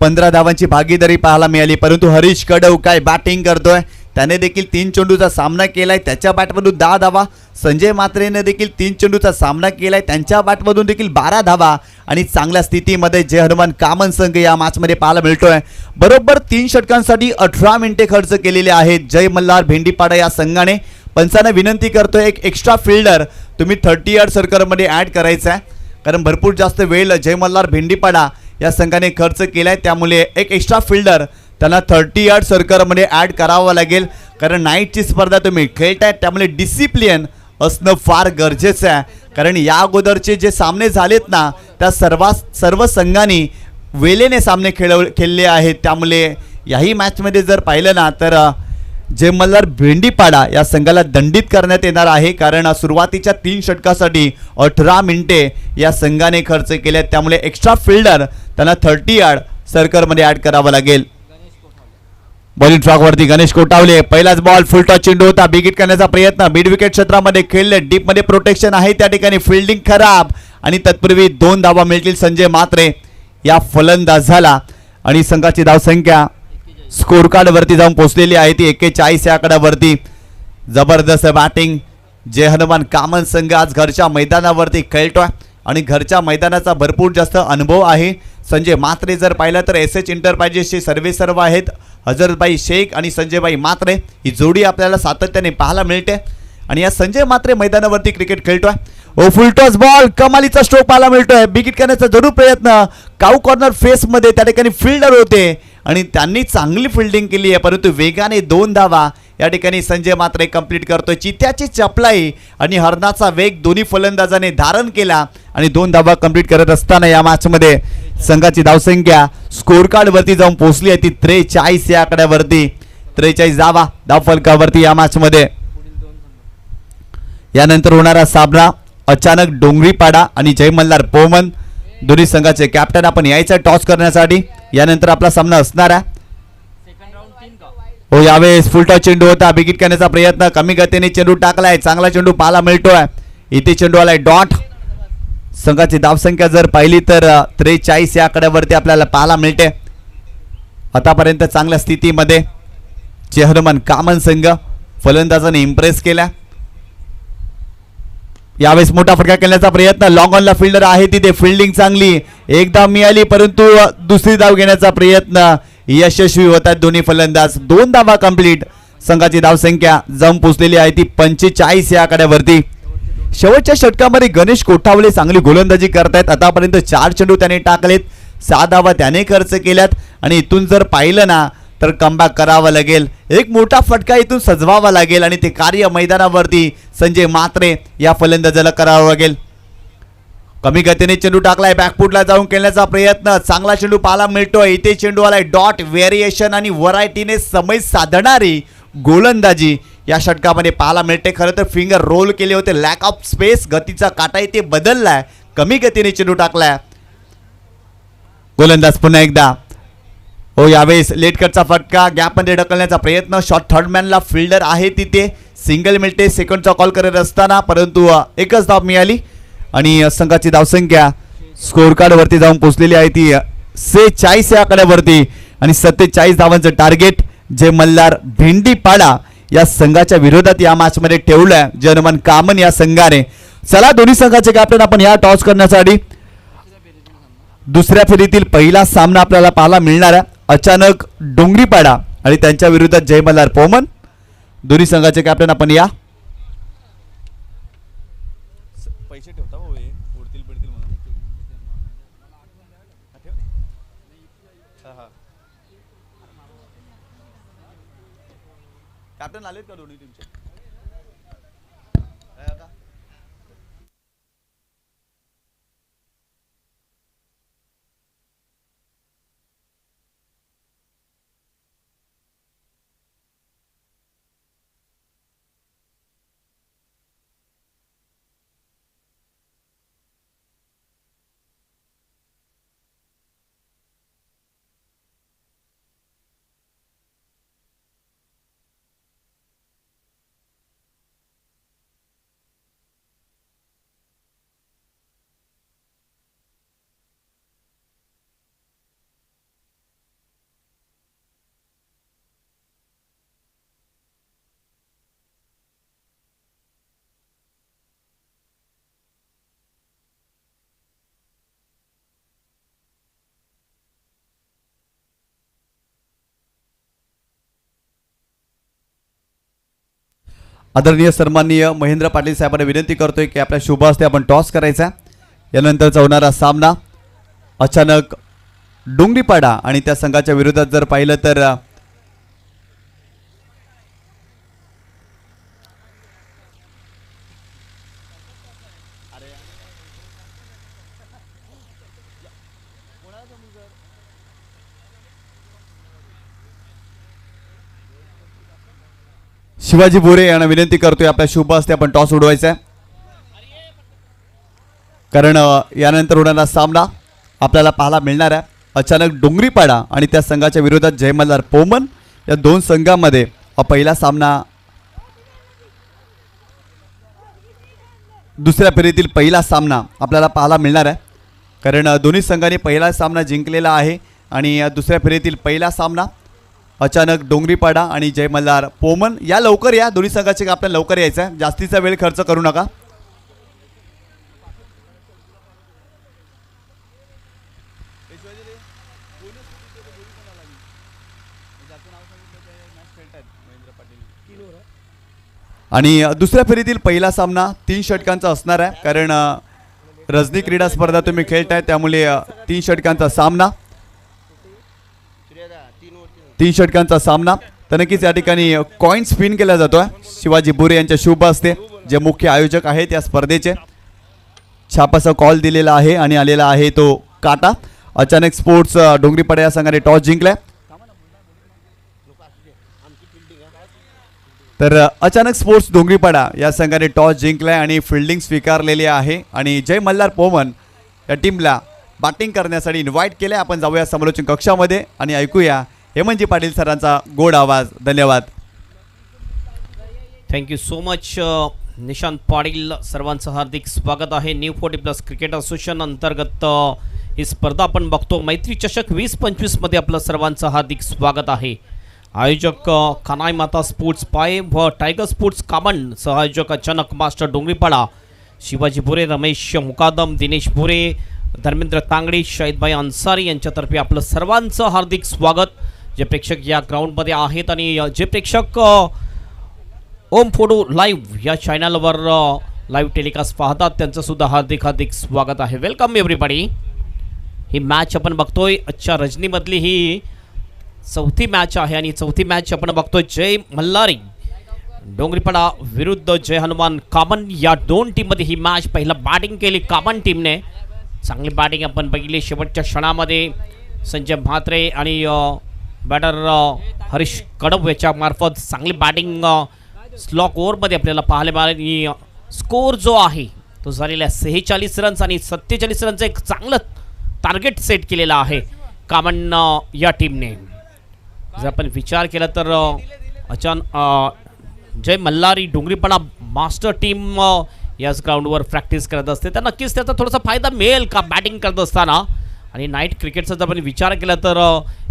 15 धावांची भागीदारी पाहायला मिळाली. परंतु हरीश कडव काय बॅटिंग करतोय. त्याने देखील 3 चेंडूचा सामना केलाय. त्याच्या बॅटमधून 10 धावा. संजय म्हात्रेने देखील 3 चेंडूचा सामना केलाय. त्यांच्या बॅटमधून देखील 12 धावा आणि चांगल्या स्थितीमध्ये जय हनुमान कामन संघ या मॅचमध्ये पाहायला मिळतोय. बरोबर 3 षटकांसाठी 18 मिनिटे खर्च केलेले आहेत जय मल्हार भेंडीपाडा या संघाने. पंचांना विनंती करतोय एक एक्स्ट्रा फिल्डर तुम्ही 30 यार्ड सर्कलमध्ये ॲड करायचा आहे, कारण भरपूर जास्त वेळ जय मल्हार भेंडीपाडा या संघाने खर्च केलाय. त्यामुळे एक एक्स्ट्रा फिल्डर त्यांना 30 यार्ड सर्कलमध्ये ॲड करावं लागेल, कारण नाईटची स्पर्धा तुम्ही खेळताय. त्यामुळे डिसिप्लिन असणं फार गरजेचं आहे, कारण या अगोदरचे जे सामने झालेत ना त्या सर्व संघांनी वेळेने सामने खेळले आहेत. त्यामुळे याही मॅचमध्ये जर पाहिलं ना तर जय मल्हार भेंडीपाडा या संघाला दंडित करण्यात येणार आहे, कारण सुरुवातीच्या 3 षटकासाठी 18 मिनिटे या संघाने खर्च केले. त्यामुळे एक्स्ट्रा फिल्डर त्यांना 30 यार्ड सर्कलमध्ये ॲड करावं लागेल. बॉलिंग ट्रॅकवरती गणेश कोटावले. पहिलाच बॉल फुल टॉस चेंडू होता. बिग हिट करण्याचा प्रयत्न. मिड विकेट क्षेत्रामध्ये खेळले. डीप मध्ये प्रोटेक्शन आहे त्या ठिकाणी. फिल्डिंग खराब आणि तत्पूर्वी 2 धावा मिळतील संजय म्हात्रे या फलंदाजाला. आणि संघाची धावसंख्या स्कोर कार्ड वरती जाऊन पोहोचलेली आहे ती 41 या आकड्यावरती. जबरदस्त बॅटिंग. जय हनुमान कामन संघ आज घरच्या मैदानावरती खेळतोय आणि घरच्या मैदानाचा भरपूर जास्त अनुभव आहे. संजय म्हात्रे जर पाहिलं तर SH एंटरप्राइजेसचे सर्व आहेत. हजरतभाई शेख आणि संजयभाई म्हात्रे ही जोडी आपल्याला सातत्याने पाहायला मिळते. आणि या संजय म्हात्रे मैदानावरती क्रिकेट खेळतोय. ओ फुल टॉस बॉल कमालीचा स्ट्रोक पाहायला मिळतोय. बिगिट करण्याचा जरूर प्रयत्न. काऊ कॉर्नर फेसमध्ये त्या ठिकाणी फिल्डर होते आणि त्यांनी चांगली फिल्डिंग केली आहे, परंतु वेगाने 2 धावा या ठिकाणी संजय म्हात्रे कंप्लीट करतोय. चित्याची चपलाई आणि हरणाचा वेग दोन्ही फलंदाजाने धारण केला आणि 2 धावा कंप्लीट करत असताना या मॅचमध्ये संघाची धावसंख्या स्कोर कार्ड वरती जाऊन पोहोचली आहे ती 43 या आकड्यावरती. 43 धावा धावफलकावरती या मॅचमध्ये. यानंतर होणारा सामना अचानक डोंगरीपाडा आणि जय मल्हार पोमन दोन्ही संघाचे कॅप्टन आपण यायचं टॉस करण्यासाठी. यानंतर आपला सामना असणार आहे. हो यावेळेस फुल टॉस चेंडू होता. बिगिट करण्याचा प्रयत्न. कमी गतीने चेंडू टाकलाय. चांगला चेंडू पाहायला मिळतोय. इथे चेंडू आलाय डॉट. संघाची धावसंख्या जर पाहिली तर 43 या आकड्यावरती आपल्याला पाहायला मिळते. आतापर्यंत चांगल्या स्थितीमध्ये जय हनुमान कामन संघ फलंदाजाने इम्प्रेस केला. यावेळेस मोठा फटका खेळण्याचा प्रयत्न. लॉंग ऑनला फिल्डर आहे तिथे. फिल्डिंग चांगली. एक धाव मिळाली, परंतु दुसरी धाव घेण्याचा प्रयत्न यशस्वी होतात दोन्ही फलंदाज. 2 धावा कंप्लीट. संघाची धावसंख्या जाऊन पोहोचलेली आहे ती 45 या आकड्यावरती. शेवटच्या षटकामध्ये गणेश कोठावले चांगली गोलंदाजी करतायत. आतापर्यंत 4 चेंडू त्याने टाकलेत. 6 धावा त्याने खर्च केल्यात आणि इथून जर पाहिलं ना तर कमबॅक करावं लागेल. एक मोठा फटका इथून सजवावा लागेल आणि ते कार्य मैदानावरती संजय म्हात्रे या फलंदाजाला करावं लागेल. कमी गतीने चेंडू टाकलाय. बॅकफुटला जाऊन खेळण्याचा प्रयत्न. चांगला चेंडू पाहायला मिळतोय. इथे चेंडू आलाय डॉट. व्हेरिएशन आणि व्हरायटीने समय साधणारी गोलंदाजी या षटकामध्ये पाहायला मिळते. खरं तर फिंगर रोल केले होते. Lack of space. गतीचा काटा इथे बदललाय. कमी गतीने चेंडू टाकलाय. गोलंदाज पुन्हा एकदा. हो यावेळेस लेट कटचा फटका. गॅपमध्ये ढकलण्याचा प्रयत्न. शॉर्ट थर्ड मॅनला फिल्डर आहे तिथे. सिंगल मिळते. सेकंडचा कॉल करत असताना परंतु एकच धाव मिळाली आणि संघाची धावसंख्या स्कोर कार्ड वरती जाऊन पोहोचलेली आहे ती 46 या आकड्यावरती. आणि 47 धावांचं टार्गेट जय मल्हार भेंडीपाडा या संघाच्या विरोधात या मॅचमध्ये ठेवलंय जय हनुमान कामन या संघाने. चला दोन्ही संघाचे कॅप्टन आपण या टॉस करण्यासाठी. दुसऱ्या फेरीतील पहिला सामना आपल्याला पाहायला मिळणार आहे. अचानक डोंगरीपाडा आणि त्यांच्या विरोधात जय मल्हार पोमन. दोन्ही संघाचे कॅप्टन आपण या. पैसे ठेवता उडतील पडतील म्हणून. कॅप्टन आलेत का दोन्ही टीमचे? आदरणीय सन्माननीय महेंद्र पाटील साहेबांना विनंती करतोय की आपल्या शुभ हस्ते आपण टॉस करायचा. यानंतरचा होणारा सामना अचानक डोंगरीपाडा आणि त्या संघाच्या विरोधात जर पाहिलं तर शिवाजी बोरे यांना विनंती करतोय आपल्या शुभ हस्ते आपण टॉस उडवायचा आहे. कारण यानंतर होणारा सामना आपल्याला पाहायला मिळणार आहे. अचानक डोंगरीपाडा आणि त्या संघाच्या विरोधात जय मल्हार पोमन या दोन संघांमध्ये पहिला सामना दुसऱ्या फेरीतील पहिला सामना आपल्याला पाहायला मिळणार आहे. कारण दोन्ही संघांनी पहिला सामना जिंकलेला आहे आणि दुसऱ्या फेरीतील पहिला सामना अचानक डोंगरीपाडा आणि जय मल्हार पोमन. या लवकर या, दोन्ही संघाचे आपल्याला लवकर यायचं आहे, जास्तीचा वेळ खर्च करू नका. आणि दुसऱ्या फेरीतील पहिला सामना 3 षटकांचा असणार आहे. कारण रजनी क्रीडा स्पर्धा तुम्ही खेळताय त्यामुळे 3 षटकांचा सामना 3 षटकांचा सामना. तर नक्कीच या ठिकाणी कॉइन स्पिन केला जातोय शिवाजी बोरे यांच्या शुभ हस्ते, जे मुख्य आयोजक आहेत या स्पर्धेचे. छापाचा कॉल दिलेला आहे आणि आलेला आहे तो काटा. अचानक स्पोर्ट्स डोंगरीपाडा या संघाने टॉस जिंकलाय. तर अचानक स्पोर्ट्स डोंगरीपाडा या संघाने टॉस जिंकलाय आणि फिल्डिंग स्वीकारलेली आहे आणि जय मल्हार पोमन या टीमला बॅटिंग करण्यासाठी इन्व्हाइट केले. आपण जाऊया समालोचन कक्षामध्ये आणि ऐकूया हेमंतजी पाटील सरांचा गोड आवाज. धन्यवाद. Thank you so much Nishant Patil. सर्वांचं हार्दिक स्वागत आहे. न्यू 40+ क्रिकेट असोसिएशन अंतर्गत ही स्पर्धा आपण बघतो. मैत्री चषक 2025 मध्ये आपलं सर्वांचं हार्दिक स्वागत आहे. आयोजक कानाई माता स्पोर्ट्स पाय व टायगर स्पोर्ट्स कामन. सहआयोजक अचानक मास्टर डोंगरीपाडा, शिवाजी बोरे, रमेश मुकादम, दिनेश बोरे, धर्मेंद्र तांगडी, शाहिदभाई अन्सारी यांच्यातर्फे आपलं सर्वांचं हार्दिक स्वागत. जे प्रेक्षक या ग्राउंडमध्ये आहेत आणि जे प्रेक्षक ओम फोटो लाईव्ह या चॅनलवर लाईव्ह टेलिकास्ट पाहतात त्यांचंसुद्धा हार्दिक हार्दिक स्वागत आहे. Welcome everybody. ही मॅच आपण बघतोय आजच्या रजनीमधली ही चौथी मॅच आहे आणि चौथी मॅच आपण बघतोय जय मल्हारी डोंगरीपाडा विरुद्ध जय हनुमान कामन या दोन टीममध्ये ही मॅच. पहिला बॅटिंग केली कामन टीमने. चांगली बॅटिंग आपण बघितली शेवटच्या क्षणामध्ये. संजय म्हात्रे आणि बॅटर हरीश कडब याच्या मार्फत चांगली बॅटिंग स्लॉक ओव्हरमध्ये आपल्याला पाहायला मिळाली. स्कोर जो आहे तो झालेला 46 रन्स आणि 47 रनचं एक चांगलं टार्गेट सेट केलेलं आहे कामन या टीमने. जर आपण विचार केला तर जय मल्हारी डोंगरीपाडा मास्टर टीम याच ग्राउंडवर प्रॅक्टिस करत असते, तर नक्कीच त्याचा थोडासा फायदा मिळेल का बॅटिंग करत असताना. आणि नाईट क्रिकेटचा जर आपण विचार केला तर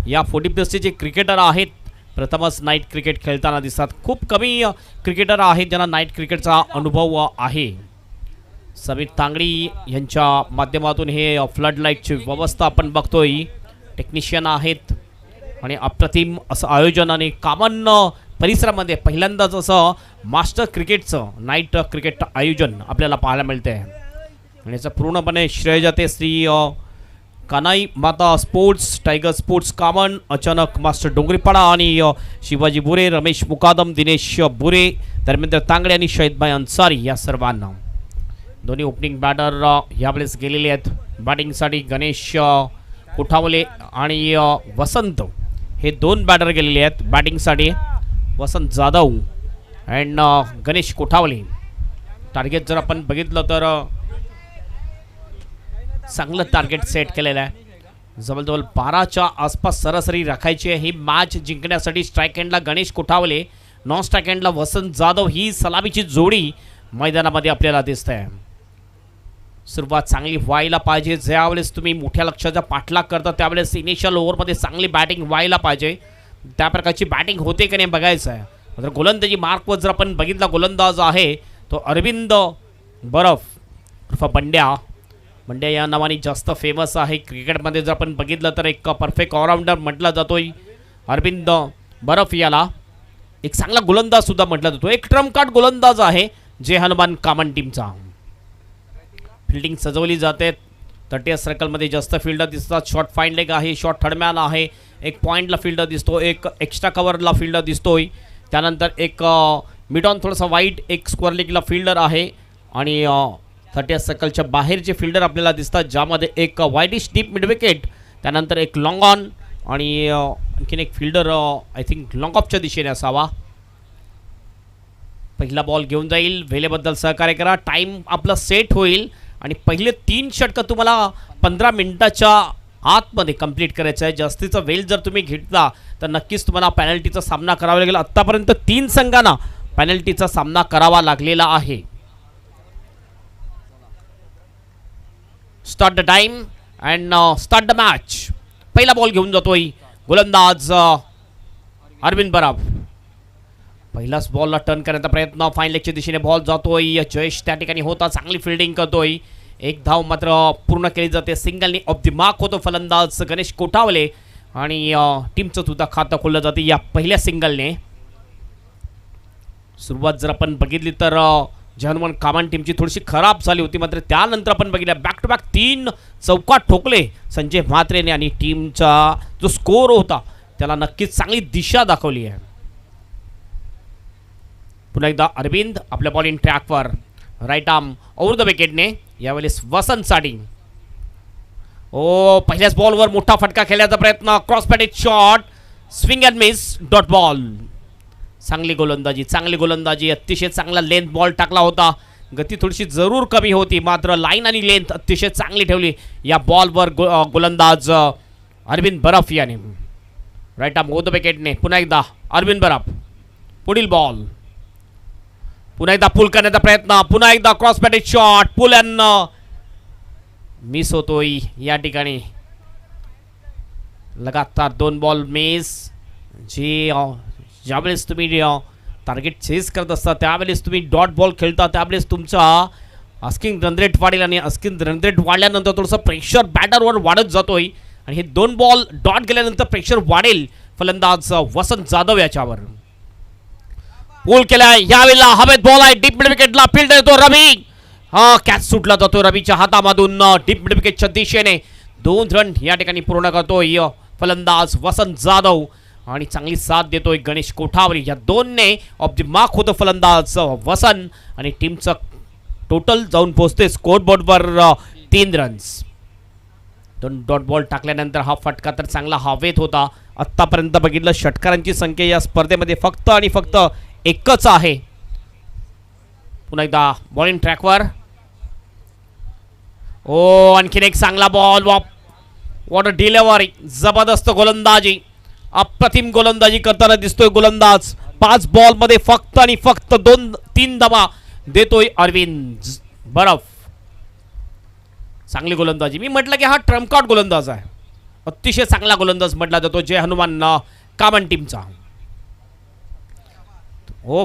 या 40+चे जे क्रिकेटर आहेत प्रथमच नाईट क्रिकेट खेळताना दिसतात. खूप कमी क्रिकेटर आहेत ज्यांना नाईट क्रिकेटचा अनुभव आहे. समीर तांगडी यांच्या माध्यमातून हे फ्लड लाईटची व्यवस्था आपण बघतोय. टेक्निशियन आहेत आणि अप्रतिम असं आयोजन आणि कामन परिसरामध्ये पहिल्यांदाच असं मास्टर क्रिकेटचं नाईट क्रिकेट आयोजन आपल्याला पाहायला मिळते आहे. आणि याचं पूर्णपणे श्रेय जाते श्री कानाई माता स्पोर्ट्स, टायगर स्पोर्ट्स कामन, अचानक मास्टर डोंगरीपाडा आणि शिवाजी बोरे, रमेश मुकादम, दिनेश बोरे, धर्मेंद्र तांगडे आणि शाहिदभाई अन्सारी या सर्वांना. दोन्ही ओपनिंग बॅटर यावेळेस गेलेले आहेत बॅटिंगसाठी. गणेश कोठावले आणि वसंत हे 2 बॅटर गेलेले आहेत बॅटिंगसाठी. वसंत जाधव अँड गणेश कोठावले. टार्गेट जर आपण बघितलं तर चांगलं टार्गेट सेट केलेलं आहे. जवळजवळ 12च्या आसपास सरासरी राखायची आहे ही मॅच जिंकण्यासाठी. स्ट्राईक हँडला गणेश कोठावले, नॉन स्ट्राईक हँडला वसंत जाधव ही सलामीची जोडी मैदानामध्ये आपल्याला दिसते आहे. सुरुवात चांगली व्हायला पाहिजे. ज्यावेळेस तुम्ही मोठ्या लक्ष्याचा पाठलाग करता त्यावेळेस इनिशियल ओव्हरमध्ये चांगली बॅटिंग व्हायला पाहिजे. त्या प्रकारची बॅटिंग होते की नाही बघायचं आहे. मात्र गोलंदाजी मार्कवर जर आपण बघितला गोलंदाज आहे तो अरविंद बरफ बंड्या. बंड्या या नावाने जास्त फेमस आहे क्रिकेटमध्ये. जर आपण बघितलं तर एक परफेक्ट ऑलराऊंडर म्हटला जातोय अरविंद बरफ याला. एक चांगला गोलंदाज सुद्धा म्हटला जातो, एक ट्रम्प कार्ड गोलंदाज आहे जय हनुमान कामन टीमचा. फिल्डिंग सजवली जाते, 30 सर्कलमध्ये जास्त फिल्डर दिसतात. शॉर्ट फाईन लेग आहे, शॉर्ट थर्डमॅन आहे, एक पॉईंटला फिल्डर दिसतो, एक एक्स्ट्रा कव्हरला फिल्डर दिसतोय. त्यानंतर एक मिड ऑन थोडासा वाईट, एक स्क्वेअर लेगला फिल्डर आहे आणि 30 सर्कलच्या बाहेरचे फिल्डर आपल्याला दिसतात, ज्यामध्ये एक वाईडिश डीप मिड विकेट, त्यानंतर एक लॉंग ऑन आणि आणखीन एक फिल्डर आय थिंक लॉंग ऑफच्या दिशेने असावा. पहिला बॉल घेऊन जाईल. वेळेबद्दल सहकार्य करा, टाईम आपला सेट होईल आणि पहिले 3 षटकं तुम्हाला 15 मिनिटाच्या आतमध्ये कंप्लीट करायचं आहे. जास्तीचा वेळ जर तुम्ही घेतला तर नक्कीच तुम्हाला पॅनल्टीचा सामना करावा लागेल. आत्तापर्यंत 3 संघांना पॅनल्टीचा सामना करावा लागलेला आहे. Start the time and start the match. पहिला बॉल घेऊन जातोय गोलंदाज अरविंद बराफ. पहिलाच बॉलला टर्न करण्याचा प्रयत्न, फाईन लेगच्या दिशेने बॉल जातोय. जयेश त्या ठिकाणी होता, चांगली फिल्डिंग करतोय. एक धाव मात्र पूर्ण केली जाते. सिंगलनी ऑफ द मार्क होतो फलंदाज गणेश कोठावले आणि टीमचं सुद्धा खातं खोललं जाते या पहिल्या सिंगलने. सुरुवात जर आपण बघितली तर जय हनुमान कामन टीमची थोडीशी खराब झाली होती, मात्र त्यानंतर आपण बघितलं बॅक टू बॅक 3 चौकाट ठोकले संजय म्हात्रेने आणि टीमचा जो स्कोर होता त्याला नक्कीच चांगली दिशा दाखवली आहे. पुन्हा एकदा अरविंद आपल्या बॉलिंग ट्रॅकवर, राईट आर्म ओव्हर द विकेटने. यावेळेस वसंत साडी. पहिल्याच बॉलवर मोठा फटका खेळण्याचा प्रयत्न, cross batted shot, swing and miss, dot ball. चांगली गोलंदाजी, अतिशय चांगला लेंथ बॉल टाकला होता. गती थोडीशी जरूर कमी होती, मात्र लाईन आणि लेंथ अतिशय चांगली ठेवली या बॉलवर गोलंदाज अरविंद बराफ याने. राईट आर्म ओव्हर द विकेटने. पुन्हा एकदा अरविंद बराफ. पुढील बॉल, पुन्हा एकदा पुल करण्याचा प्रयत्न, पुन्हा एकदा cross batted shot, pull and miss होतोय या ठिकाणी. लगातार 2 बॉल मिस. ज्यावेळेस तुम्ही टार्गेट चेस करत असता त्यावेळेस तुम्ही डॉट बॉल खेळता, त्यावेळेस तुमचा आस्किंग रन रेट वाढेल आणि आस्किंग रन रेट वाढल्यानंतर थोडंसं प्रेशर बॅटरवर वाढत जातोय आणि हे 2 बॉल डॉट गेल्यानंतर प्रेशर वाढेल फलंदाज वसंत जाधव याच्यावर. पूल केलाय, यावेळेला हवेत बॉल आहे, डीप मिड विकेटला फील्ड येतो रवी. कॅच सुटला जातो रवीच्या हातामधून डीप मिड विकेटच्या दिशेने. 2 रन या ठिकाणी पूर्ण करतोय फलंदाज वसंत जाधव आणि चांगली साथ देतोय गणेश कोठावरी. या 2ने ऑफ द मार्क होतं फलंदाज वसंत आणि टीमचं टोटल जाऊन पोहोचते स्कोरबोर्डवर 3 रन्स. 2 डॉट बॉल टाकल्यानंतर हा फटका तर चांगला हवेत होता. आत्तापर्यंत बघितलं षटकारांची संख्या या स्पर्धेमध्ये फक्त आणि फक्त एकच आहे. पुन्हा एकदा बॉलिंग ट्रॅकवर. आणखीन एक चांगला बॉल. वॉट अ डिलिव्हरी, जबरदस्त गोलंदाजी, अप्रतिम गोलंदाजी करताना दिसतोय गोलंदाज. 5 बॉलमध्ये फक्त आणि फक्त 2-3 धावा देतोय अरविंद बराफ. चांगली गोलंदाजी. मी म्हटलं की हा ट्रम्प कार्ड गोलंदाज आहे, अतिशय चांगला गोलंदाज म्हटला जातो जय हनुमान कामन टीमचा.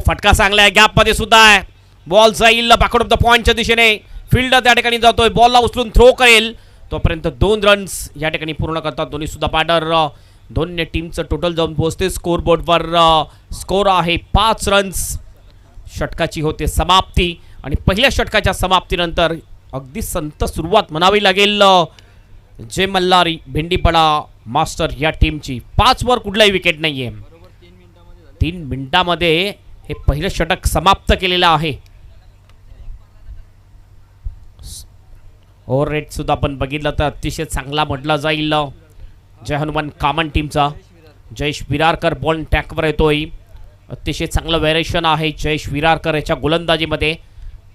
फटका चांगला आहे, गॅपमध्ये सुद्धा आहे. बॉल जाईल बॅकआउट ऑफ द पॉइंटच्या दिशेने. फिल्डर त्या ठिकाणी जातोय, बॉलला उचलून थ्रो करेल. तोपर्यंत 2 रन्स या ठिकाणी पूर्ण करतात दोन्ही सुद्धा बॅटर. 2ने टीमचं टोटल जाऊन पोहोचते स्कोरबोर्डवर. स्कोर आहे 5 रन्स. षटकाची होते समाप्ती आणि पहिल्या षटकाच्या समाप्तीनंतर अगदी संत सुरुवात म्हणावी लागेल जय मल्हारी भेंडीपडा मास्टर या टीमची. 5 वर कुठलाही विकेट नाहीये. 3 मिनिटांमध्ये हे पहिलं षटक समाप्त केलेलं आहे. ओव्हर रेट सुद्धा आपण बघितलं तर अतिशय चांगला म्हटला जाईल जय हनुमान कामन टीमचा. जयेश विरारकर बॉल टॅकवर येतोय. अतिशय चांगलं व्हेरिएशन आहे जयेश विरारकर याच्या गोलंदाजीमध्ये.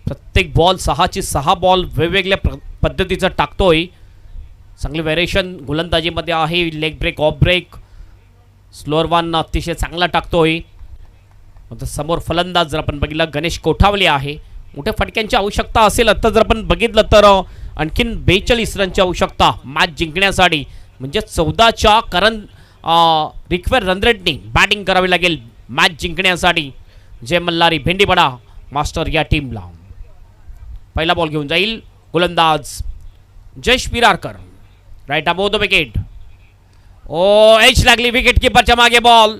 प्रत्येक बॉल 6 बॉल वेगवेगळ्या पद्धतीचं टाकतोय. चांगले व्हेरिएशन गोलंदाजीमध्ये आहे. Leg break, off break, slower one अतिशय चांगला टाकतोय. समोर फलंदाज जर आपण बघितलं गणेश कोठावले आहे. मोठ्या फटक्यांची आवश्यकता असेल आता जर आपण बघितलं तर आणखीन 42 रनची आवश्यकता मॅच जिंकण्यासाठी. म्हणजे 14च्या रिक्वायर्ड रन रेटने बॅटिंग करावी लागेल मॅच जिंकण्यासाठी जय मल्हारी भेंडीपडा मास्टर या टीमला. पहिला बॉल घेऊन जाईल गोलंदाज Jayesh Virarkar. Right above the wicket. Edge लागली विकेट किपरच्या मागे. बॉल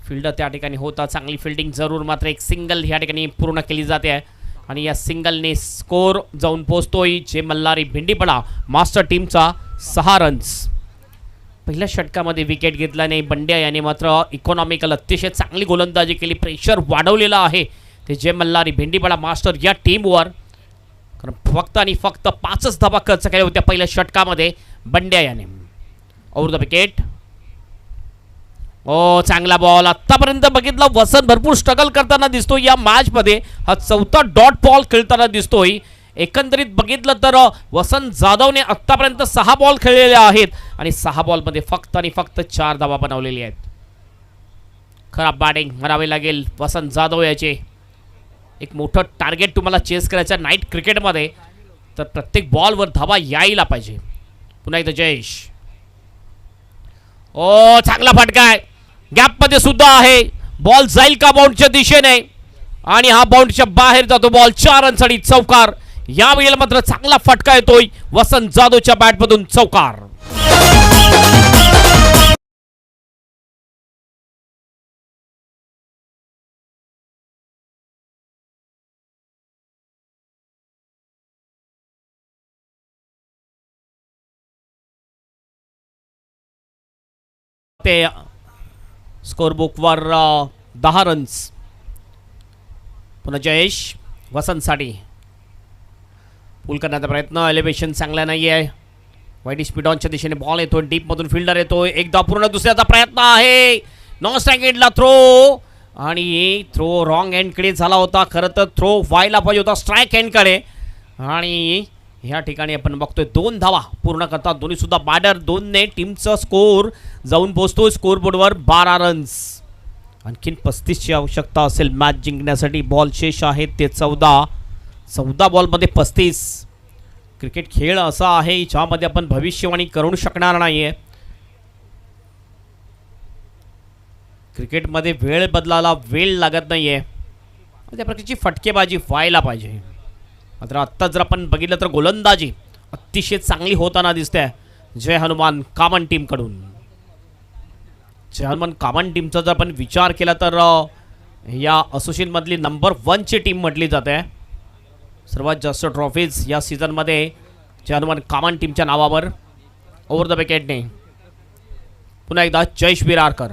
फिल्ड त्या ठिकाणी होता, चांगली फिल्डिंग जरूर, मात्र एक सिंगल या ठिकाणी पूर्ण केली जाते आहे आणि या सिंगलने स्कोर जाऊन पोहोचतोय जे मल्हारी भेंडीपडा मास्टर टीमचा 6 रन्स. पहिल्या षटकामध्ये विकेट घेतल्याने बंड्या याने मात्र इकॉनॉमिकल अतिशय चांगली गोलंदाजी केली, प्रेशर वाढवलेला आहे ते जे मल्हारी भेंडीपडा मास्टर या टीमवर, कारण फक्त आणि फक्त 5च धावा खर्च केल्या होत्या पहिल्या षटकामध्ये बंड्या याने. Over the wicket. ओ चांगला बॉल. आतापर्यंत बघितलं वसंत भरपूर स्ट्रगल करताना दिसतोय या मॅचमध्ये, हा 4था डॉट बॉल खेळताना दिसतोय. एकंदरीत बघितलं तर वसंत जाधवने आतापर्यंत 6 बॉल खेळलेले आहेत आणि 6 बॉलमध्ये फक्त आणि फक्त 4 धावा बनवलेली आहेत. खराब बॅटिंग म्हणावे लागेल वसंत जाधव याचे. एक मोठं टार्गेट तुम्हाला चेस करायचं नाईट क्रिकेटमध्ये तर प्रत्येक बॉलवर धावा यायला पाहिजे. पुन्हा एकदा जयेश. ओ चांगला फटका आहे, गॅपमध्ये सुद्धा आहे, बॉल जाईल का बाउंडच्या दिशेने आणि हा बाउंडच्या बाहेर जातो बॉल. 4 रनसाठी चौकार. यावेळेला मात्र चांगला फटका येतोय वसंत जाधवच्या बॅटमधून, चौकार. ते स्कोरबुकवर 10 रन्स. पुन्हा जयेश वसंतसाठी पूल करण्याचा प्रयत्न, एलिव्हेशन चांगला नाही आहे. वाईट स्पीड ऑनच्या दिशेने बॉल येतो, डीपमधून फिल्डर येतोय, एकदा पूर्ण दुसऱ्याचा प्रयत्न आहे, नॉन स्ट्राईक एंडला थ्रो आणि थ्रो रॉंग एंडकडे झाला होता. खरं तर थ्रो व्हायला पाहिजे होता स्ट्राईक एंडकडे आणि ह्या ठिकाणी आपण बघतोय 2 धावा पूर्ण करतात दोन्ही सुद्धा बॅटर. 2ने टीमचा स्कोर जाऊन पोहोचतोय स्कोर बोर्डवर 12 रन्स. आणखीन 35ची आवश्यकता असेल मॅच जिंकण्यासाठी. बॉल शेष आहेत ते 14 बॉलमध्ये 35. क्रिकेट खेळ असा आहे ज्यामध्ये आपण भविष्यवाणी करू शकणार नाही आहे. क्रिकेटमध्ये वेळ बदलायला वेळ लागत नाही आहे, त्या प्रकारची फटकेबाजी व्हायला पाहिजे. मात्र आत्ता जर आपण बघितलं तर गोलंदाजी अतिशय चांगली होताना दिसते जय हनुमान कामन टीमकडून. जय हनुमान कामन टीमचा जर आपण विचार केला तर या असोसिएशनमधली नंबर 1ची टीम म्हटली जाते. सर्वात जास्त ट्रॉफीज या सीझनमध्ये जय हनुमान कामन टीमच्या नावावर. ओव्हर द विकेटने पुन्हा एकदा जयेश विरारकर.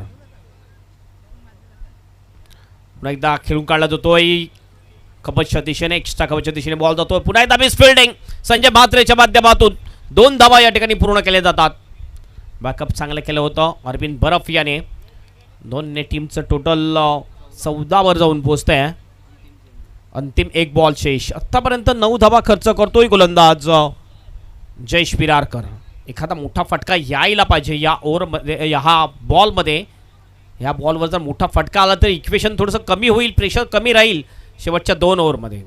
पुन्हा एकदा खेळून काढला जातोय कवचच्या दिशेने, एक्स्ट्रा कवचच्या दिशेने बॉल जातोय. पुन्हा एकदा मिस फिल्डिंग संजय म्हात्रेच्या माध्यमातून 2 धावा या ठिकाणी पूर्ण केले जातात. बॅकअप चांगलं केलं होतं अरविंद बरफ याने. 2ने टीमचं टोटल 14 वर जाऊन पोहोचतंय. अंतिम 1 बॉल शेष. आत्तापर्यंत 9 धावा खर्च करतोय गोलंदाज जयेश विरारकर. एखादा मोठा फटका यायला पाहिजे या ओव्हरमध्ये, ह्या बॉलमध्ये. ह्या बॉलवर जर मोठा फटका आला तर इक्वेशन थोडंसं कमी होईल, प्रेशर कमी राहील शेवटच्या 2 ओव्हरमध्ये.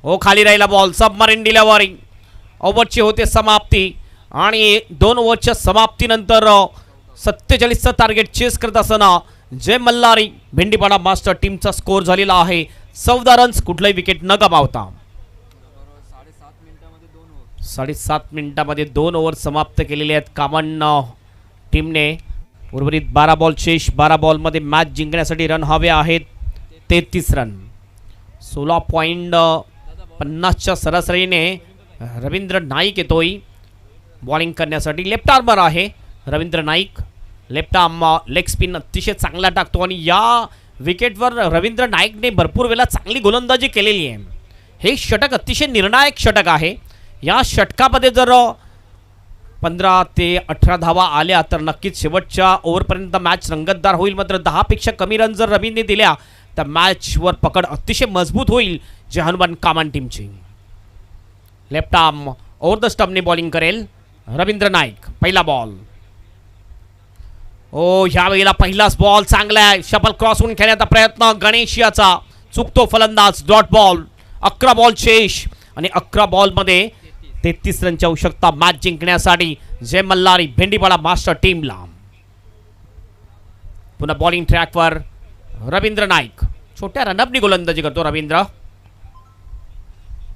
हो खाली राहिला बॉल, सबमरीन डिलिव्हरी. ओव्हरची होते समाप्ती आणि 2 ओव्हरच्या समाप्तीनंतर 47चं टार्गेट चेस करत असताना जय मल्हारी भेंडीपाडा मास्टर टीमचा स्कोर झालेला आहे 14 रन्स, कुठलाही विकेट न गमावता. 7.5 मिनिटामध्ये 2 ओव्हर समाप्त केलेले आहेत कामन टीमने. उर्वरित 12 बॉल शेष. 12 बॉलमध्ये मॅच जिंकण्यासाठी रन हवे आहेत 33 रन. 16.50च्या सरासरीने रवींद्र नाईक येतोय बॉलिंग करण्यासाठी. लेफ्ट आर्मर आहे Ravindra Naik. Left arm leg spin अतिशय चांगला टाकतो आणि या विकेटवर रवींद्र नाईकने भरपूर वेळा चांगली गोलंदाजी केलेली आहे. हे षटक अतिशय निर्णायक षटक आहे. या षटकामध्ये जर 15 ते 18 धावा आल्या तर नक्कीच शेवटच्या ओव्हरपर्यंत मॅच रंगतदार होईल. मात्र 10 पेक्षा कमी रन जर रवींद्रने दिल्या तर मॅचवर पकड अतिशय मजबूत होईल जय हनुमान कामन टीमची. लेफ्ट आर्म ओव्हर द स्टंपने बॉलिंग करेल रवींद्र नाईक. पहिला बॉल. ओ ह्या वेळेला पहिलाच बॉल चांगला आहे. शपल क्रॉस होऊन खेळण्याचा प्रयत्न गणेश याचा, चुकतो फलंदाज. Dot ball. 11 बॉल शेष आणि 11 बॉलमध्ये 33 रनची आवश्यकता मॅच जिंकण्यासाठी जय मल्हारी भेंडीपाडा मास्टर टीमला. पुन्हा बॉलिंग ट्रॅकवर रवींद्र नाईक. छोट्या रनअपनी गोलंदाजी करतो रवींद्र.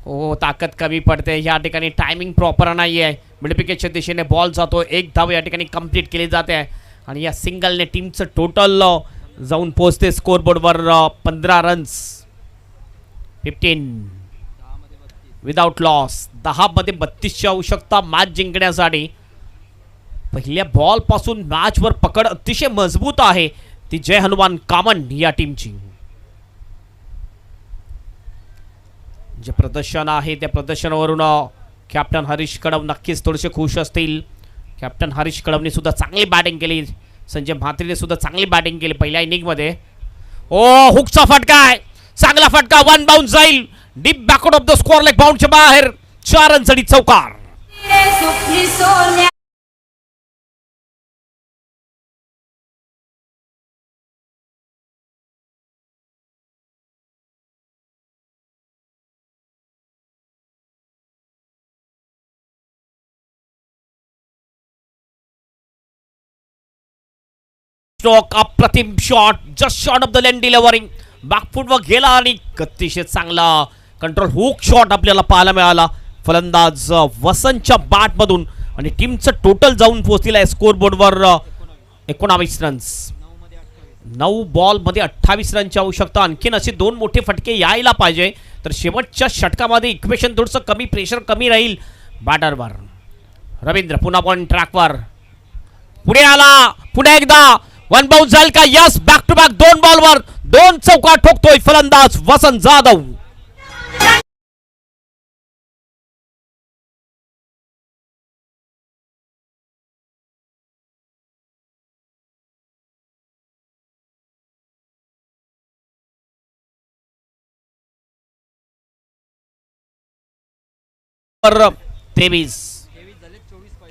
ओ ताकद कमी पडते या ठिकाणी, टायमिंग प्रॉपर नाही आहे. मिडपिकेटच्या दिशेने बॉल जातो. 1 धाव या ठिकाणी कंप्लीट केली जाते आणि या सिंगलने टीमचं टोटल जाऊन पोहोचते स्कोरबोर्डवर 15 रन्स 15 विदाउट लॉस. 10 मध्ये 32ची आवश्यकता मॅच जिंकण्यासाठी. पहिल्या बॉल पासून मॅचवर पकड अतिशय मजबूत आहे ती जय हनुमान कामन या टीमची. जे प्रदर्शन आहे त्या प्रदर्शनावरून कॅप्टन हरीश कदम नक्कीच थोडेसे खुश असतील. कॅप्टन हरीश कदमने सुद्धा चांगली बॅटिंग केली. संजय म्हात्रेने सुद्धा चांगली बॅटिंग केली पहिल्या इनिंगमध्ये. ओ हुकचा फटका आहे, चांगला फटका. वन बाउंस जाईल deep backward of the square leg बाउंडच्या बाहेर. 4 रनसाठी चौकार. स्ट्रोक अप्रतिम shot just short of the length delivering. बॅकफुटवर गेला आणि अतिशय चांगला कंट्रोल हुक शॉट आपल्याला पाहायला मिळाला फलंदाज वसंतच्या बॅटमधून. आणि टीमचं टोटल जाऊन पोहोचलेलं आहे स्कोरबोर्डवर 19 रन्स. 9 बॉलमध्ये 28 रनची आवश्यकता. आणखीन असे 2 मोठे फटके यायला पाहिजे तर शेवटच्या षटकामध्ये इक्वेशन थोडंसं कमी, प्रेशर कमी राहील बॅटरवर. रवींद्र पुन्हा पॉइंट ट्रॅकवर पुढे आला. पुन्हा एकदा वन बाउंस जाईल का? यस, बॅक टू बॅक 2 बॉलवर 2 चौका ठोकतोय फलंदाज वसंत जाधव. पर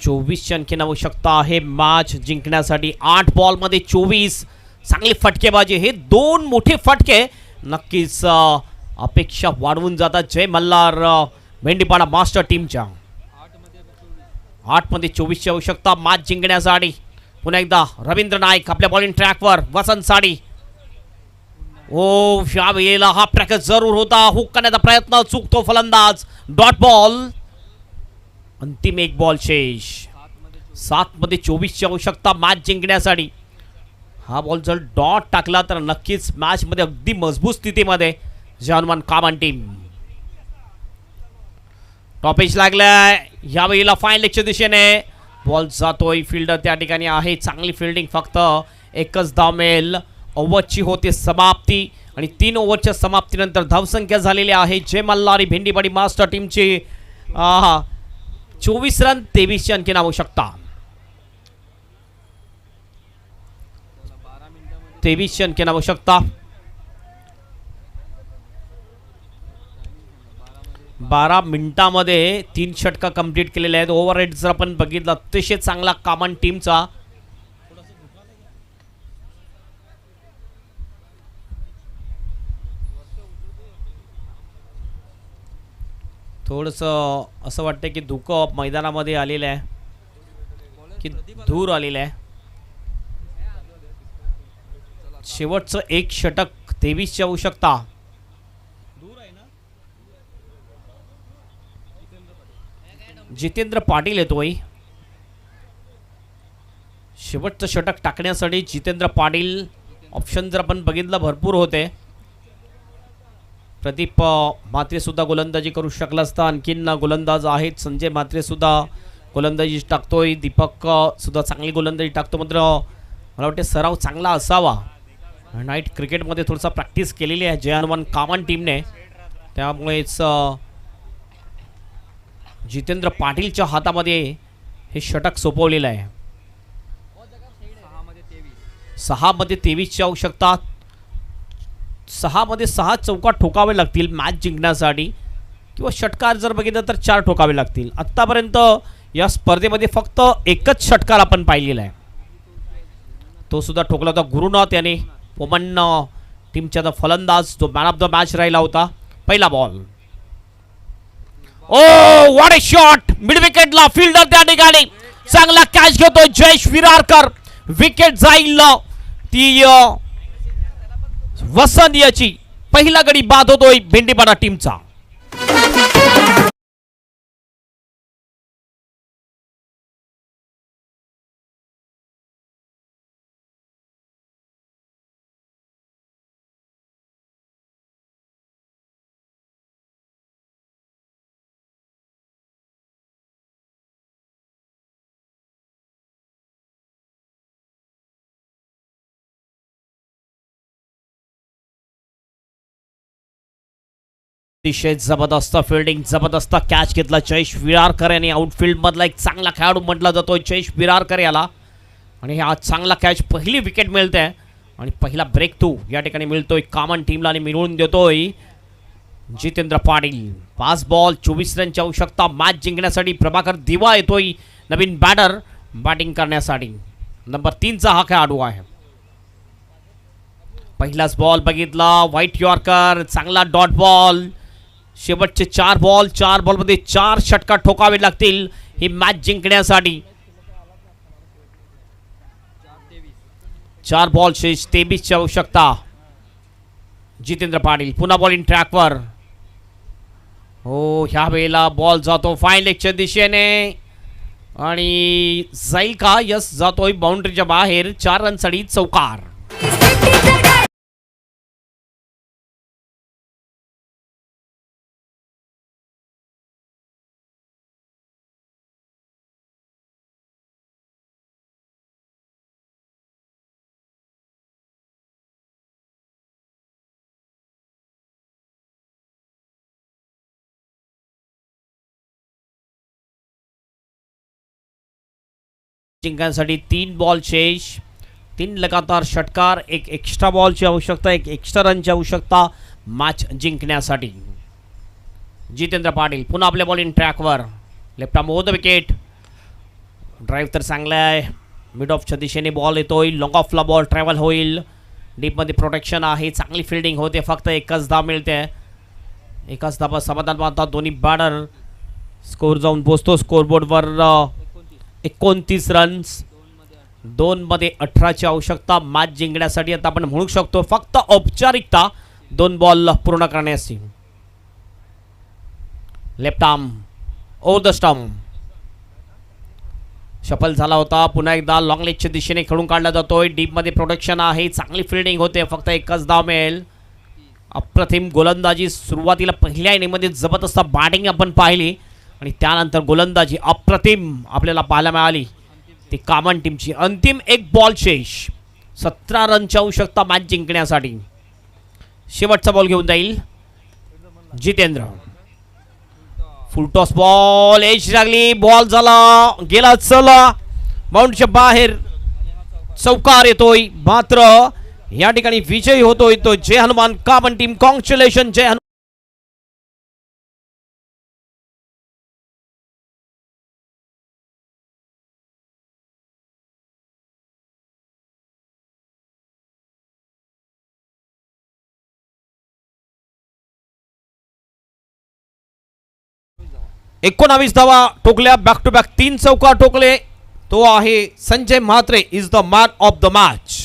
24 आणखीन आवश्यकता आहे मॅच जिंकण्यासाठी. 8 बॉलमध्ये 24. चांगली फटकेबाजी. हे 2 मोठे फटके नक्कीच अपेक्षा वाढवून जातात जय मल्हार भेंडीपाडा मास्टर टीमच्या. 8 मध्ये 24ची आवश्यकता मॅच जिंकण्यासाठी. पुन्हा एकदा रवींद्र नाईक आपल्या बॉलिंग ट्रॅकवर वसंत साडी. ओ या वेळेला हा प्रॅक्टिस जरूर होता. हुक करण्याचा प्रयत्न चुकतो फलंदाज. Dot ball. अंतिम 1 बॉल शेष. 7 मध्ये 24ची आवश्यकता मॅच जिंकण्यासाठी. हा बॉल जर डॉट टाकला तर नक्कीच मॅच मध्ये अगदी मजबूत स्थितीमध्ये जय हनुमान कामन टीम. टॉपेज लागलाय या वेळेला फाईन लेगच्या दिशेने. बॉल जातोय. फिल्डर त्या ठिकाणी आहे. चांगली फिल्डिंग. फक्त एकच धाव मिळेल. ओव्हरची होते समाप्ती आणि 3 ओव्हरच्या समाप्तीनंतर धावसंख्या झालेली आहे जय मल्हारी भेंडीपाडी मास्टर टीमची 24 रन 23ची आणखीन आवश्यकता. 23ची आणखीन आवश्यकता. 12 मिनिटामध्ये 3 षटका कंप्लीट केलेले आहेत. ओव्हर रेट जर आपण बघितलं अतिशय चांगला कामन टीमचा. थोडंसं असं वाटतं की धुकं मैदानामध्ये आलेलं आहे की धूर आलेलं आहे. शेवटचं 1 षटक 23ची आवश्यकता. जितेंद्र पाटील येतोय. शेवटचं षटक टाकण्यासाठी जितेंद्र पाटील. ऑप्शन जर आपण बघितलं भरपूर होते. प्रदीप म्हात्रे सुद्धा गोलंदाजी करू शकला असता. आणखीन गोलंदाज आहेत. संजय म्हात्रे सुद्धा गोलंदाजी टाकतोय. दीपक सुद्धा चांगली गोलंदाजी टाकतो. मात्र मला वाटते सराव चांगला असावा. नाईट क्रिकेटमध्ये थोडंसं प्रॅक्टिस केलेली आहे जय हनुमान कामन टीमने. त्यामुळेच जितेंद्र पाटीलच्या हातामध्ये हे षटक सोपवलेलं आहे. 6 मध्ये 23ची आवश्यकता. 6 मध्ये 6 चौका ठोकावे लागतील मॅच जिंकण्यासाठी. किंवा षटकार जर बघितलं तर 4 ठोकावे लागतील. आत्तापर्यंत या स्पर्धेमध्ये फक्त एकच षटकार आपण पाहिलेला आहे. तो सुद्धा ठोकला होता गुरुनाथ याने. पोमन टीमच्या फलंदाज जो मॅन ऑफ द मॅच राहिला होता. पहिला ball. Oh what a shot. Mid विकेटला फिल्डर त्या ठिकाणी चांगला कॅच घेतोय जयेश विरारकर. विकेट जाईल ती वसंत याची. पहिला गडी बाद होतोय भेंडीपाडा टीमचा. अतिशय जबरदस्त फिल्डिंग, जबरदस्त कॅच घेतला जयेश विरारकर यांनी. आउटफील्ड मधला एक चांगला खेळाडू म्हटला जातो जयेश विरारकर याला. आणि हा चांगला कॅच, पहिली विकेट मिळते आणि पहिला ब्रेक थ्रू या ठिकाणी मिळतोय कॉमन टीमला आणि मिळवून देतोय जितेंद्र पाटील. 5 बॉल 24 रनची आवश्यकता मॅच जिंकण्यासाठी. प्रभाकर दिवा येतोय नवीन बॅटर बॅटिंग करण्यासाठी. नंबर 3चा हा खेळाडू आहे. पहिलाच बॉल बघितला, व्हाईट यॉर्कर, चांगला डॉट बॉल. शेवटचे 4 बॉल, 4 बॉलमध्ये 4 षटकार ठोकावे लागतील ही मॅच जिंकण्यासाठी. 4 बॉल 23ची आवश्यकता. जितेंद्र पाटील पुन्हा बॉलिंग ट्रॅकवर. हो, ह्या वेळेला बॉल जातो फाईन लेगच्या दिशेने आणि जाईल का? यस, जातोय बाउंड्रीच्या बाहेर. 4 रनसाठी चौकार. जिंकण्यासाठी 3 बॉल शेष, 3 लगातार षटकार, एक एक्स्ट्रा बॉलची आवश्यकता, एक एक्स्ट्रा रनची आवश्यकता मॅच जिंकण्यासाठी. जितेंद्र पाटील पुन्हा आपल्या बॉलिंग ट्रॅकवर. Left arm over the wicket. Drive तर चांगला आहे. मिड ऑफच्या दिशेने बॉल येतोय. लॉंग ऑफला बॉल ट्रॅव्हल होईल. डीपमध्ये प्रोटेक्शन आहे. चांगली फिल्डिंग होते. फक्त एकच धाव मिळते. एकाच धावा समाधान मानतात दोन्ही बॅटर. स्कोर जाऊन पोचतो स्कोरबोर्डवर 29 रन्स. 2 मध्ये 18ची आवश्यकता मॅच जिंकण्यासाठी. आता आपण म्हणू शकतो फक्त औपचारिकता 2 बॉल पूर्ण करण्याची. Left arm over the stump. Shuffle झाला होता. पुन्हा एकदा लॉंग लेगच्या दिशेने खेळून काढला जातोय. डीपमध्ये प्रोटेक्शन आहे. चांगली फिल्डिंग होते. फक्त एकच धाव मिळेल. अप्रतिम गोलंदाजी. सुरुवातीला पहिल्या इनिंगमध्ये जबरदस्त बॅटिंग आपण पाहिली आणि त्यानंतर गोलंदाजी अप्रतिम आपल्याला पाहायला मिळाली ती कॉमन टीमची. अंतिम 1 बॉल शेष. 17 रनची आवश्यकता मॅच जिंकण्यासाठी. शेवटचा बॉल घेऊन जाईल जितेंद्र. फुलटॉस बॉल, एज लागली, बॉल झाला, गेला चला बाउंड्रीच्या बाहेर. चौकार येतोय. मात्र या ठिकाणी विजयी होतोय तो जय हनुमान कॉमन टीम. कॉंग्रॅच्युलेशन जय हनुमान. एकोणावीस धावा ठोकल्या. बॅक टू बॅक 3 चौकार ठोकले. तो आहे Sanjay Mhatre is the man of the match.